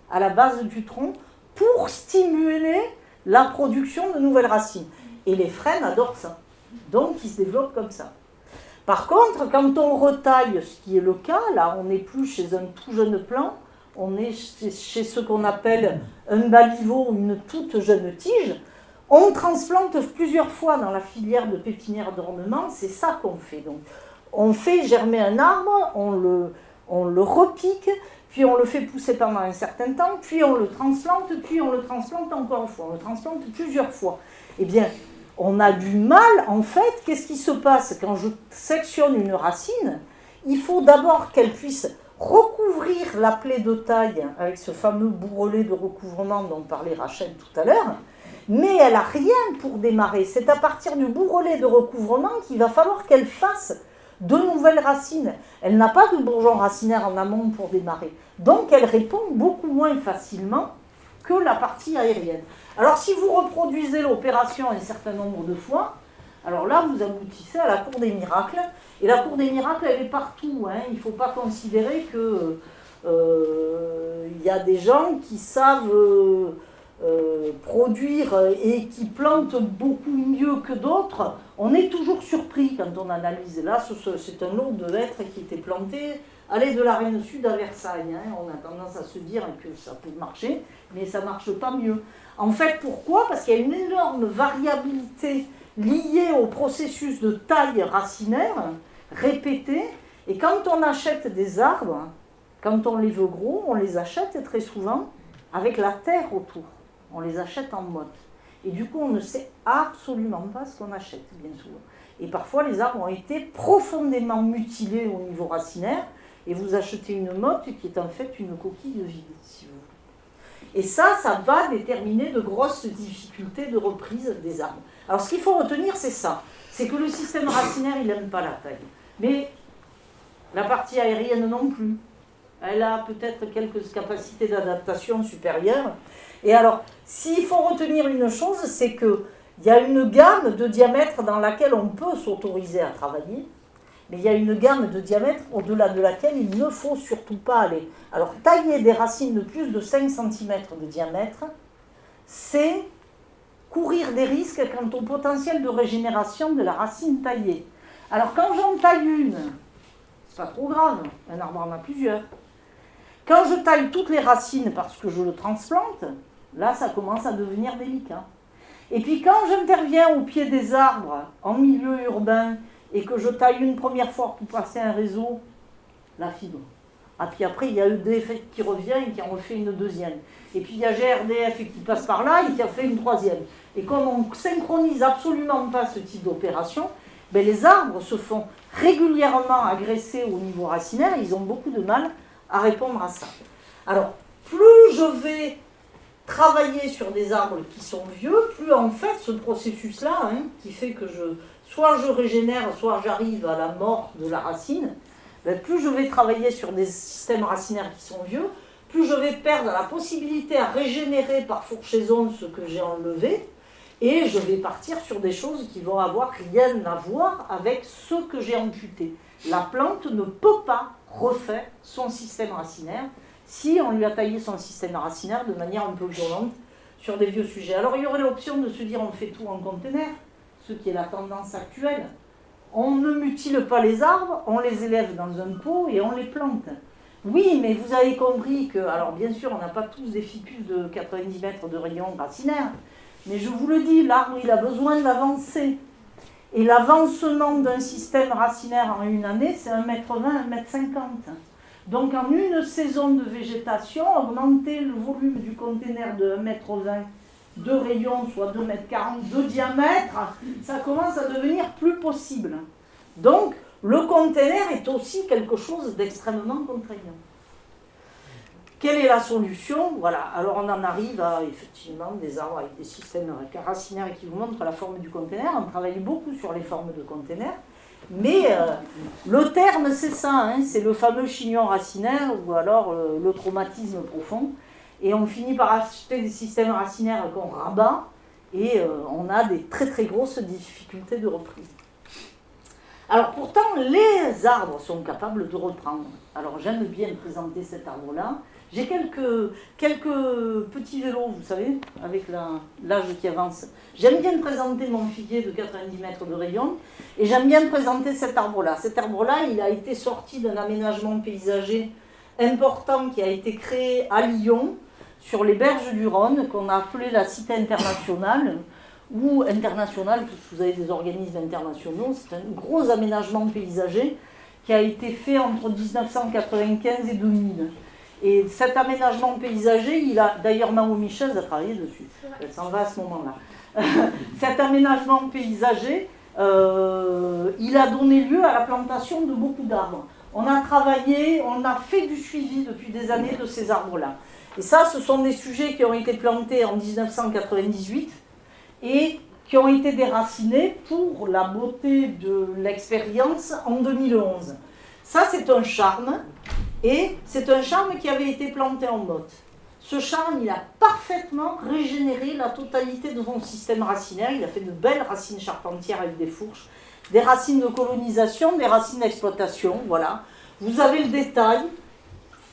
à la base du tronc pour stimuler la production de nouvelles racines. Et les frênes adorent ça. Donc, ils se développent comme ça. Par contre, quand on retaille, ce qui est le cas, là, on n'est plus chez un tout jeune plant, on est chez ce qu'on appelle un baliveau, une toute jeune tige. On transplante plusieurs fois dans la filière de pépinière d'ornement, c'est ça qu'on fait. Donc, on fait germer un arbre, on le repique, puis on le fait pousser pendant un certain temps, puis on le transplante encore une fois, on le transplante plusieurs fois. Eh bien, on a du mal, en fait, qu'est-ce qui se passe quand je sectionne une racine? Il faut d'abord qu'elle puisse recouvrir la plaie de taille avec ce fameux bourrelet de recouvrement dont parlait Rachel tout à l'heure, mais elle n'a rien pour démarrer. C'est à partir du bourrelet de recouvrement qu'il va falloir qu'elle fasse de nouvelles racines. Elle n'a pas de bourgeon racinaire en amont pour démarrer. Donc elle répond beaucoup moins facilement que la partie aérienne. Alors si vous reproduisez l'opération un certain nombre de fois, alors là vous aboutissez à la cour des miracles. Et la cour des miracles, elle est partout. Il ne faut pas considérer qu'il y a des gens qui savent produire et qui plantent beaucoup mieux que d'autres. On est toujours surpris quand on analyse. Là, c'est un lot de hêtres qui était planté allez de la Reine Sud à Versailles. On a tendance à se dire que ça peut marcher, mais ça ne marche pas mieux. En fait, pourquoi? Parce qu'il y a une énorme variabilité liée au processus de taille racinaire répété. Et quand on achète des arbres, quand on les veut gros, on les achète très souvent avec la terre autour. On les achète en motte. Et du coup, on ne sait absolument pas ce qu'on achète, bien souvent. Et parfois, les arbres ont été profondément mutilés au niveau racinaire, et vous achetez une motte qui est en fait une coquille de vide, si vous voulez. Et ça va déterminer de grosses difficultés de reprise des arbres. Alors, ce qu'il faut retenir, c'est ça. C'est que le système racinaire, il n'aime pas la taille. Mais la partie aérienne non plus. Elle a peut-être quelques capacités d'adaptation supérieures. Et alors, s'il faut retenir une chose, c'est qu'il y a une gamme de diamètres dans laquelle on peut s'autoriser à travailler, mais il y a une gamme de diamètres au-delà de laquelle il ne faut surtout pas aller. Alors, tailler des racines de plus de 5 cm de diamètre, c'est courir des risques quant au potentiel de régénération de la racine taillée. Alors, quand j'en taille une, c'est pas trop grave, un arbre en a plusieurs. Quand je taille toutes les racines parce que je le transplante, là, ça commence à devenir délicat. Et puis quand j'interviens au pied des arbres, en milieu urbain, et que je taille une première fois pour passer un réseau, la fibre. Ah, puis après, il y a EDF qui revient et qui en refait une deuxième. Et puis il y a GRDF qui passe par là et qui en fait une troisième. Et comme on ne synchronise absolument pas ce type d'opération, ben les arbres se font régulièrement agresser au niveau racinaire et ils ont beaucoup de mal à répondre à ça. Alors, plus je vais travailler sur des arbres qui sont vieux, plus en fait ce processus-là, qui fait que soit je régénère, soit j'arrive à la mort de la racine, ben plus je vais travailler sur des systèmes racinaires qui sont vieux, plus je vais perdre la possibilité à régénérer par fourchaison ce que j'ai enlevé, et je vais partir sur des choses qui vont avoir rien à voir avec ce que j'ai amputé. La plante ne peut pas refaire son système racinaire si on lui a taillé son système racinaire de manière un peu violente sur des vieux sujets. Alors il y aurait l'option de se dire on fait tout en conteneur, ce qui est la tendance actuelle. On ne mutile pas les arbres, on les élève dans un pot et on les plante. Oui, mais vous avez compris que, alors bien sûr, on n'a pas tous des ficus de 90 mètres de rayon racinaire, mais je vous le dis, l'arbre, il a besoin d'avancer. Et l'avancement d'un système racinaire en une année, c'est 1,20 m, 1,50 m. Donc en une saison de végétation, augmenter le volume du conteneur de 1,20 m de rayon, soit 2,40 m de diamètre, ça commence à devenir plus possible. Donc le conteneur est aussi quelque chose d'extrêmement contraignant. Quelle est la solution? Voilà, alors on en arrive à effectivement des arbres avec des systèmes racinaires qui vous montrent la forme du conteneur. On travaille beaucoup sur les formes de conteneurs, mais le terme c'est ça, c'est le fameux chignon racinaire ou alors le traumatisme profond. Et on finit par acheter des systèmes racinaires qu'on rabat et on a des très très grosses difficultés de reprise. Alors pourtant, les arbres sont capables de reprendre. Alors j'aime bien présenter cet arbre-là. J'ai quelques petits vélos, vous savez, avec l'âge qui avance. J'aime bien présenter mon figuier de 90 mètres de rayon, et j'aime bien présenter cet arbre-là. Cet arbre-là, il a été sorti d'un aménagement paysager important qui a été créé à Lyon, sur les berges du Rhône, qu'on a appelé la Cité internationale, ou internationale, parce que vous avez des organismes internationaux. C'est un gros aménagement paysager qui a été fait entre 1995 et 2000. Et cet aménagement paysager, d'ailleurs Naomi Michel a travaillé dessus, elle s'en va à ce moment-là. Cet aménagement paysager, il a donné lieu à la plantation de beaucoup d'arbres. On a travaillé, on a fait du suivi depuis des années de ces arbres-là. Et ça, ce sont des sujets qui ont été plantés en 1998 et qui ont été déracinés pour la beauté de l'expérience en 2011. Ça, c'est un charme, et c'est un charme qui avait été planté en motte. Ce charme, il a parfaitement régénéré la totalité de son système racinaire. Il a fait de belles racines charpentières avec des fourches, des racines de colonisation, des racines d'exploitation, voilà. Vous avez le détail,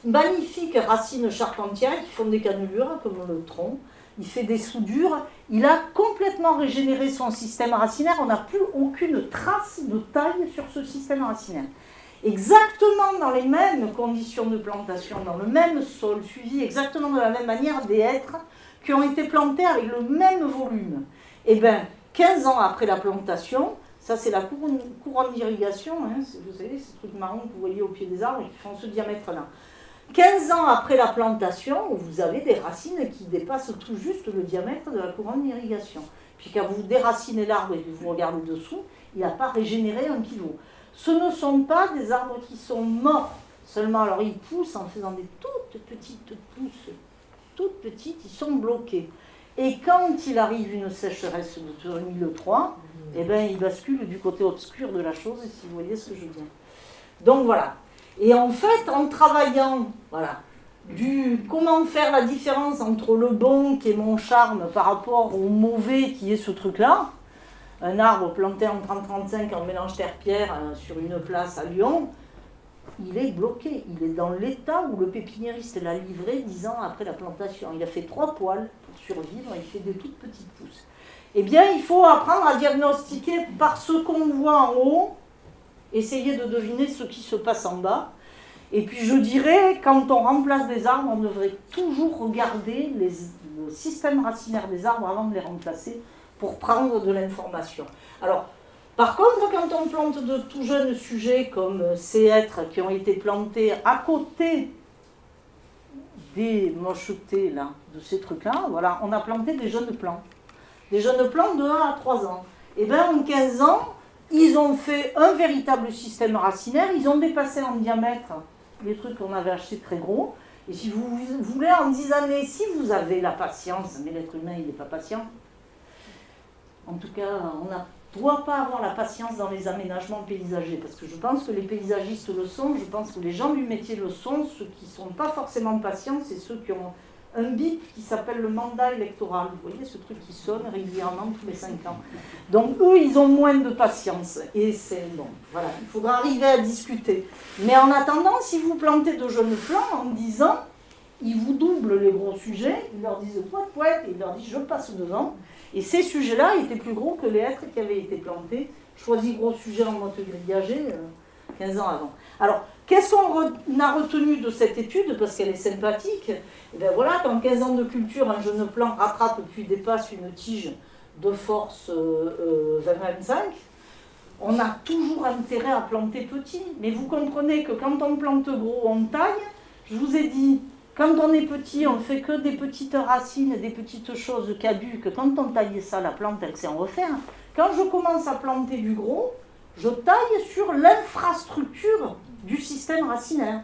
magnifiques racines charpentières qui font des cannelures, comme le tronc. Il fait des soudures. Il a complètement régénéré son système racinaire. On n'a plus aucune trace de taille sur ce système racinaire. Exactement dans les mêmes conditions de plantation, dans le même sol, suivi exactement de la même manière des hêtres qui ont été plantés avec le même volume. Et bien, 15 ans après la plantation, ça c'est la couronne d'irrigation, hein, vous savez, ces trucs marrons que vous voyez au pied des arbres et qui font ce diamètre-là. 15 ans après la plantation, vous avez des racines qui dépassent tout juste le diamètre de la couronne d'irrigation. Puis quand vous déracinez l'arbre et que vous regardez dessous, il n'a pas régénéré un pivot. Ce ne sont pas des arbres qui sont morts seulement, alors ils poussent en faisant des toutes petites pousses, toutes petites, ils sont bloqués. Et quand il arrive une sécheresse de 2003, eh bien, il bascule du côté obscur de la chose, si vous voyez ce que je veux dire. Donc voilà. Et en fait, en travaillant, voilà, comment faire la différence entre le bon, qui est mon charme, par rapport au mauvais, qui est ce truc-là, un arbre planté en 30-35 en mélange terre-pierre sur une place à Lyon, il est bloqué. Il est dans l'état où le pépiniériste l'a livré 10 ans après la plantation. Il a fait 3 poils pour survivre, il fait des toutes petites pousses. Eh bien, il faut apprendre à diagnostiquer par ce qu'on voit en haut, essayer de deviner ce qui se passe en bas. Et puis je dirais, quand on remplace des arbres, on devrait toujours regarder le système racinaire des arbres avant de les remplacer, pour prendre de l'information. Alors, par contre, quand on plante de tout jeunes sujets comme ces hêtres qui ont été plantés à côté des mochetés là, de ces trucs-là, voilà, on a planté des jeunes plants. Des jeunes plants de 1 à 3 ans. Et bien, en 15 ans, ils ont fait un véritable système racinaire, ils ont dépassé en diamètre les trucs qu'on avait achetés très gros. Et si vous voulez, en 10 années, si vous avez la patience, mais l'être humain, il n'est pas patient. En tout cas, on ne doit pas avoir la patience dans les aménagements paysagers, parce que je pense que les paysagistes le sont, je pense que les gens du métier le sont. Ceux qui ne sont pas forcément patients, c'est ceux qui ont un bip qui s'appelle le mandat électoral. Vous voyez ce truc qui sonne régulièrement tous les 5 ans. Donc eux, ils ont moins de patience. Et c'est bon, voilà, il faudra arriver à discuter. Mais en attendant, si vous plantez de jeunes plants, en 10 ans, ils vous doublent les gros sujets, ils leur disent poète, poète, et ils leur disent je passe devant. Et ces sujets-là étaient plus gros que les hêtres qui avaient été plantés. Choisi gros sujet en motte grillagée 15 ans avant. Alors, qu'est-ce qu'on a retenu de cette étude, parce qu'elle est sympathique? Et bien voilà, qu'en 15 ans de culture, un jeune plant rattrape puis dépasse une tige de force 20-25, on a toujours intérêt à planter petit. Mais vous comprenez que quand on plante gros, on taille. Je vous ai dit, quand on est petit, on ne fait que des petites racines, des petites choses caduques. Quand on taille ça, la plante, elle sait en refaire. Quand je commence à planter du gros, je taille sur l'infrastructure du système racinaire.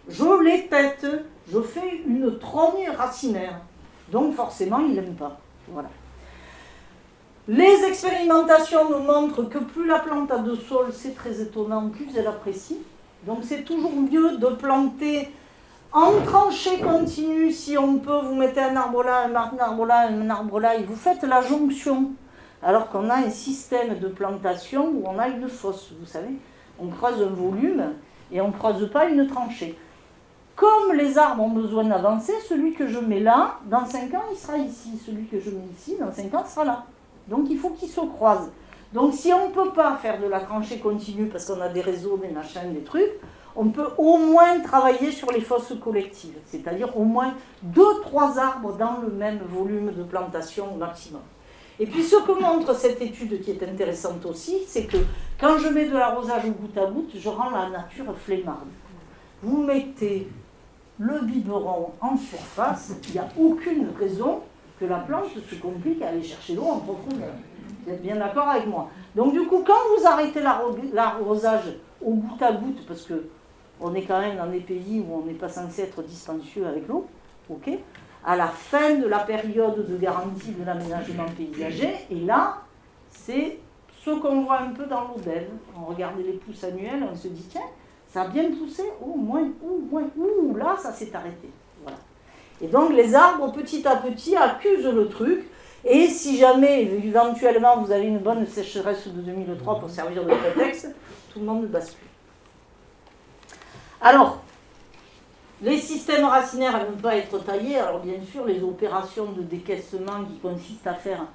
Je les tête, je fais une trogne racinaire. Donc forcément, il n'aime pas. Voilà. Les expérimentations nous montrent que plus la plante a de sol, c'est très étonnant, plus elle apprécie. Donc c'est toujours mieux de planter En tranchée continue, si on peut, vous mettez un arbre là, un arbre là, un arbre là, et vous faites la jonction. Alors qu'on a un système de plantation où on a une fosse, vous savez. On creuse un volume et on ne creuse pas une tranchée. Comme les arbres ont besoin d'avancer, celui que je mets là, dans 5 ans, il sera ici. Celui que je mets ici, dans 5 ans, il sera là. Donc il faut qu'ils se croisent. Donc si on ne peut pas faire de la tranchée continue parce qu'on a des réseaux, des machins, des trucs, on peut au moins travailler sur les fosses collectives. C'est-à-dire au moins 2-3 arbres dans le même volume de plantation au maximum. Et puis ce que montre cette étude qui est intéressante aussi, c'est que quand je mets de l'arrosage au goutte à goutte, je rends la nature flemmarde. Vous mettez le biberon en surface, il n'y a aucune raison que la plante se complique à aller chercher l'eau en profondeur. Vous êtes bien d'accord avec moi? Donc du coup, quand vous arrêtez l'arrosage au goutte à goutte, parce qu'on est quand même dans des pays où on n'est pas censé être dispendieux avec l'eau, ok, à la fin de la période de garantie de l'aménagement paysager, et là, c'est ce qu'on voit un peu dans l'Odève. On regarde les pousses annuelles, on se dit, tiens, ça a bien poussé, là, ça s'est arrêté. Voilà. Et donc, les arbres, petit à petit, accusent le truc, et si jamais, éventuellement, vous avez une bonne sécheresse de 2003 pour servir de prétexte, tout le monde bascule. Alors, les systèmes racinaires ne peuvent pas être taillés. Alors bien sûr, les opérations de décaissement qui consistent à faire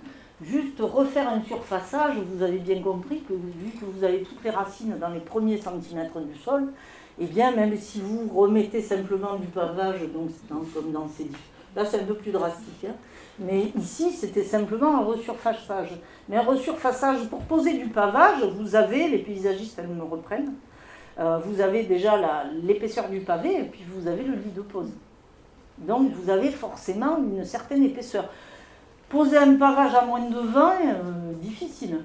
juste refaire un surfaçage, vous avez bien compris que vu que vous avez toutes les racines dans les premiers centimètres du sol, et bien même si vous remettez simplement du pavage, donc comme dans ces... Là c'est un peu plus drastique, hein, mais ici c'était simplement un resurfaçage. Mais un resurfaçage, pour poser du pavage, vous avez, les paysagistes elles me reprennent, vous avez déjà l'épaisseur du pavé et puis vous avez le lit de pose. Donc vous avez forcément une certaine épaisseur. Poser un pavage à moins de 20, difficile.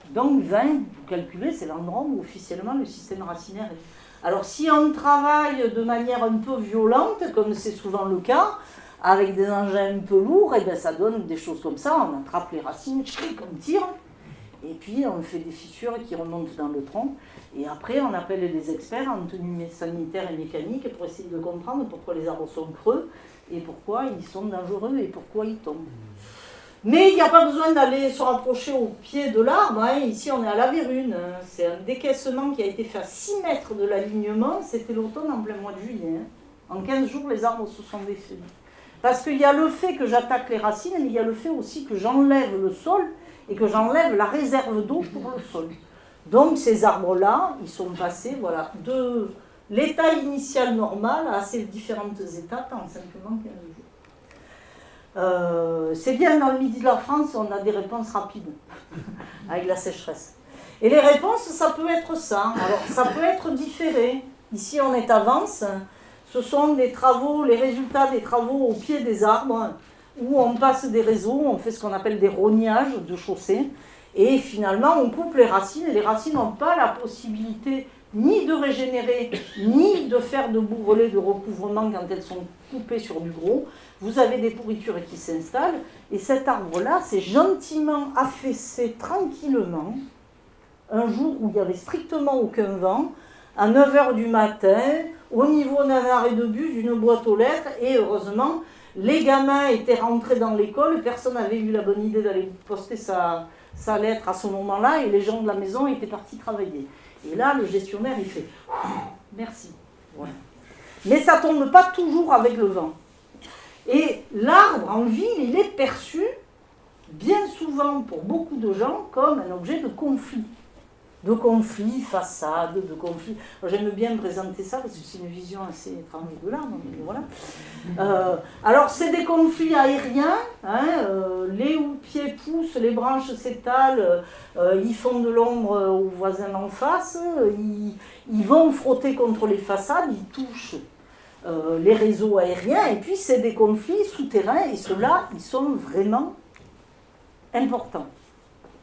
Donc 20, vous calculez, c'est l'endroit où officiellement le système racinaire est. Alors si on travaille de manière un peu violente, comme c'est souvent le cas, avec des engins un peu lourds, et bien ça donne des choses comme ça, on attrape les racines, on tire, et puis on fait des fissures qui remontent dans le tronc. Et après, on appelle les experts en tenue sanitaire et mécanique pour essayer de comprendre pourquoi les arbres sont creux et pourquoi ils sont dangereux et pourquoi ils tombent. Mais il n'y a pas besoin d'aller se rapprocher au pied de l'arbre. Hein. Ici, on est à la Vérune. C'est un décaissement qui a été fait à 6 mètres de l'alignement. C'était l'automne en plein mois de juillet. Hein. En 15 jours, les arbres se sont défaits. Parce qu'il y a le fait que j'attaque les racines, mais il y a le fait aussi que j'enlève le sol et que j'enlève la réserve d'eau pour le sol. Donc ces arbres-là, ils sont passés voilà, de l'état initial normal à ces différentes étapes en simplement 15 jours. C'est bien dans le midi de la France, on a des réponses rapides avec la sécheresse. Et les réponses, ça peut être ça. Alors ça peut être différé. Ici on est à Vence. Ce sont des travaux, les résultats des travaux au pied des arbres, où on passe des réseaux, on fait ce qu'on appelle des rognages de chaussées. Et finalement, on coupe les racines, et les racines n'ont pas la possibilité ni de régénérer, ni de faire de bourrelets de recouvrement quand elles sont coupées sur du gros. Vous avez des pourritures qui s'installent, et cet arbre-là s'est gentiment affaissé tranquillement, un jour où il n'y avait strictement aucun vent, à 9h du matin, au niveau d'un arrêt de bus, d'une boîte aux lettres, et heureusement, les gamins étaient rentrés dans l'école, personne n'avait eu la bonne idée d'aller poster sa lettre à ce moment-là, et les gens de la maison étaient partis travailler. Et là, le gestionnaire, il fait « merci ». Ouais. Mais ça ne tombe pas toujours avec le vent. Et l'arbre, en ville, il est perçu, bien souvent pour beaucoup de gens, comme un objet de conflit. De conflit, façade, de conflit. J'aime bien présenter ça parce que c'est une vision assez étrange de l'arbre. Voilà. Alors, c'est des conflits aériens. Hein, les houppiers poussent, les branches s'étalent, ils font de l'ombre aux voisins en face, ils vont frotter contre les façades, ils touchent les réseaux aériens. Et puis, c'est des conflits souterrains. Et ceux-là, ils sont vraiment importants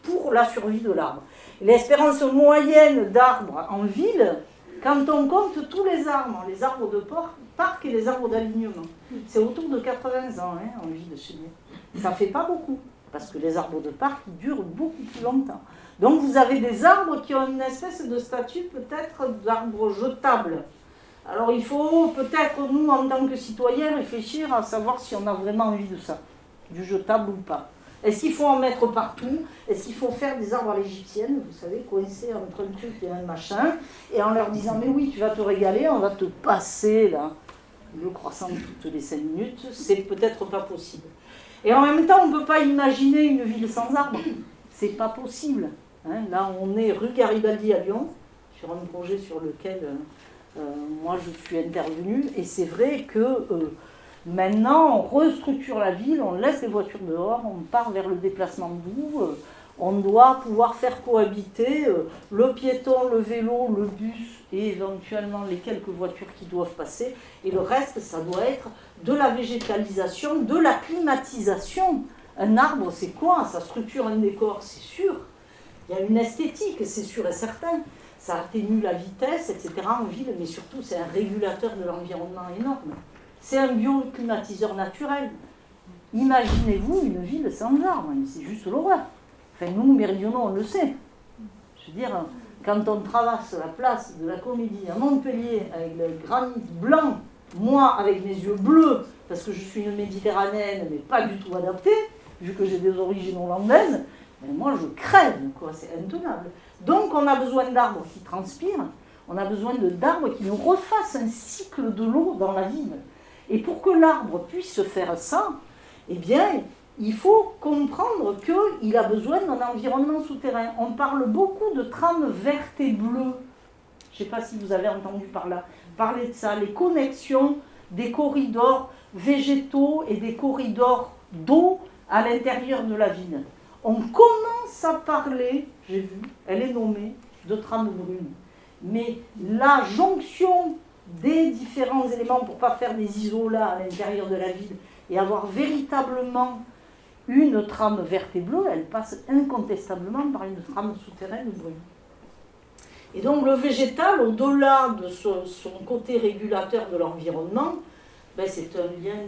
pour la survie de l'arbre. L'espérance moyenne d'arbres en ville, quand on compte tous les arbres de parc et les arbres d'alignement, c'est autour de 80 ans hein, en ville chez nous. Ça ne fait pas beaucoup, parce que les arbres de parc ils durent beaucoup plus longtemps. Donc vous avez des arbres qui ont une espèce de statut peut-être d'arbre jetable. Alors il faut peut-être, nous, en tant que citoyens, réfléchir à savoir si on a vraiment envie de ça, du jetable ou pas. Est-ce qu'il faut en mettre partout? Est-ce qu'il faut faire des arbres à l'égyptienne, vous savez, coincés entre un truc et un machin, et en leur disant, mais oui, tu vas te régaler, on va te passer là, le croissant toutes les 5 minutes, c'est peut-être pas possible. Et en même temps, on ne peut pas imaginer une ville sans arbres, c'est pas possible. Hein, là, on est rue Garibaldi à Lyon, sur un projet sur lequel moi je suis intervenue, et c'est vrai que maintenant on restructure la ville, on laisse les voitures dehors, on part vers le déplacement doux, on doit pouvoir faire cohabiter le piéton, le vélo, le bus et éventuellement les quelques voitures qui doivent passer, et le reste ça doit être de la végétalisation, de la climatisation. Un arbre c'est quoi? Ça structure un décor, c'est sûr. Il y a une esthétique, c'est sûr et certain. Ça atténue la vitesse, etc. en ville, mais surtout c'est un régulateur de l'environnement énorme. C'est un bioclimatiseur naturel. Imaginez-vous une ville sans arbres, c'est juste l'horreur. Enfin, nous, méridionaux, on le sait. Je veux dire, quand on traverse la place de la Comédie à Montpellier avec le granit blanc, moi avec mes yeux bleus, parce que je suis une méditerranéenne, mais pas du tout adaptée, vu que j'ai des origines hollandaises, moi je crève, quoi, c'est intenable. Donc on a besoin d'arbres qui transpirent, on a besoin d'arbres qui nous refassent un cycle de l'eau dans la ville. Et pour que l'arbre puisse faire ça, eh bien, il faut comprendre qu'il a besoin d'un environnement souterrain. On parle beaucoup de trames vertes et bleues. Je ne sais pas si vous avez entendu parler de ça, les connexions des corridors végétaux et des corridors d'eau à l'intérieur de la ville. On commence à parler, j'ai vu, elle est nommée, de trame brune. Mais la jonction des différents éléments pour ne pas faire des isolats à l'intérieur de la ville et avoir véritablement une trame verte et bleue, elle passe incontestablement par une trame souterraine brune. Et donc le végétal, au-delà de son côté régulateur de l'environnement, ben c'est un lien,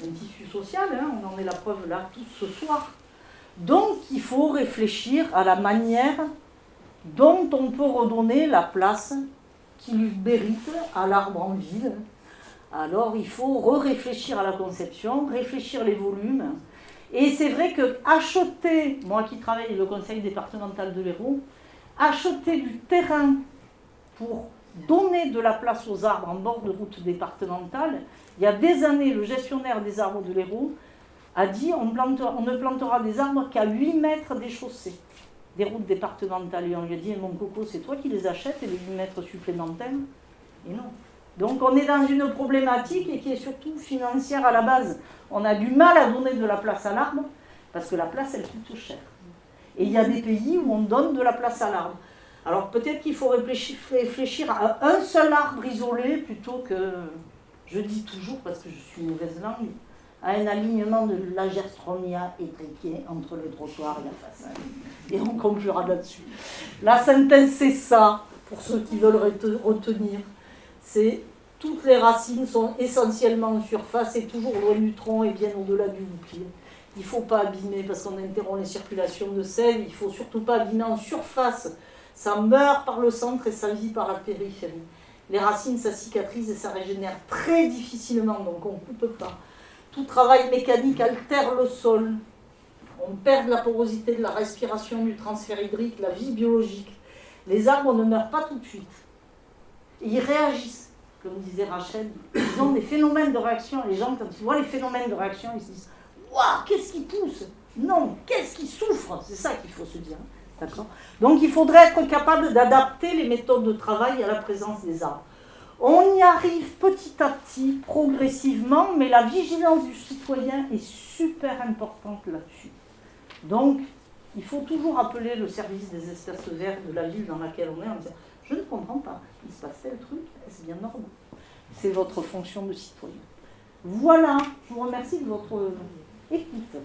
un tissu social, hein, on en est la preuve là tous ce soir. Donc il faut réfléchir à la manière dont on peut redonner la place qu'il mérite à l'arbre en ville. Alors il faut réfléchir à la conception, réfléchir les volumes. Et c'est vrai que acheter, moi qui travaille le conseil départemental de l'Hérault, acheter du terrain pour donner de la place aux arbres en bord de route départementale, il y a des années, le gestionnaire des arbres de l'Hérault a dit on ne plantera des arbres qu'à 8 mètres des chaussées, des routes départementales. Et on lui a dit, mon coco, c'est toi qui les achètes, et les 8 mètres supplémentaires? Et non. Donc on est dans une problématique et qui est surtout financière à la base. On a du mal à donner de la place à l'arbre, parce que la place, elle coûte cher. Et il y a des pays où on donne de la place à l'arbre. Alors peut-être qu'il faut réfléchir à un seul arbre isolé, plutôt que, je dis toujours, parce que je suis mauvaise langue, à un alignement de l'agerstronia étriquée entre le trottoir et la façade. Et on conclura là-dessus. La synthèse, c'est ça, pour ceux qui veulent retenir. C'est toutes les racines sont essentiellement en surface et toujours loin du tronc et bien au-delà du bouclier. Il ne faut pas abîmer parce qu'on interrompt les circulations de sel. Il ne faut surtout pas abîmer en surface. Ça meurt par le centre et ça vit par la périphérie. Les racines, ça cicatrise et ça régénère très difficilement, donc on ne coupe pas. Tout travail mécanique altère le sol. On perd la porosité de la respiration, du transfert hydrique, la vie biologique. Les arbres ne meurent pas tout de suite. Et ils réagissent, comme disait Rachel. Ils ont des phénomènes de réaction. Les gens, quand ils voient les phénomènes de réaction, ils se disent « Waouh, qu'est-ce qui pousse ?» Non, qu'est-ce qui souffre? C'est ça qu'il faut se dire. D'accord ? Donc il faudrait être capable d'adapter les méthodes de travail à la présence des arbres. On y arrive petit à petit, progressivement, mais la vigilance du citoyen est super importante là-dessus. Donc, il faut toujours appeler le service des espaces verts de la ville dans laquelle on est en disant « Je ne comprends pas, il se passe tel truc, est-ce bien normal ?» C'est votre fonction de citoyen. Voilà, je vous remercie de votre écoute.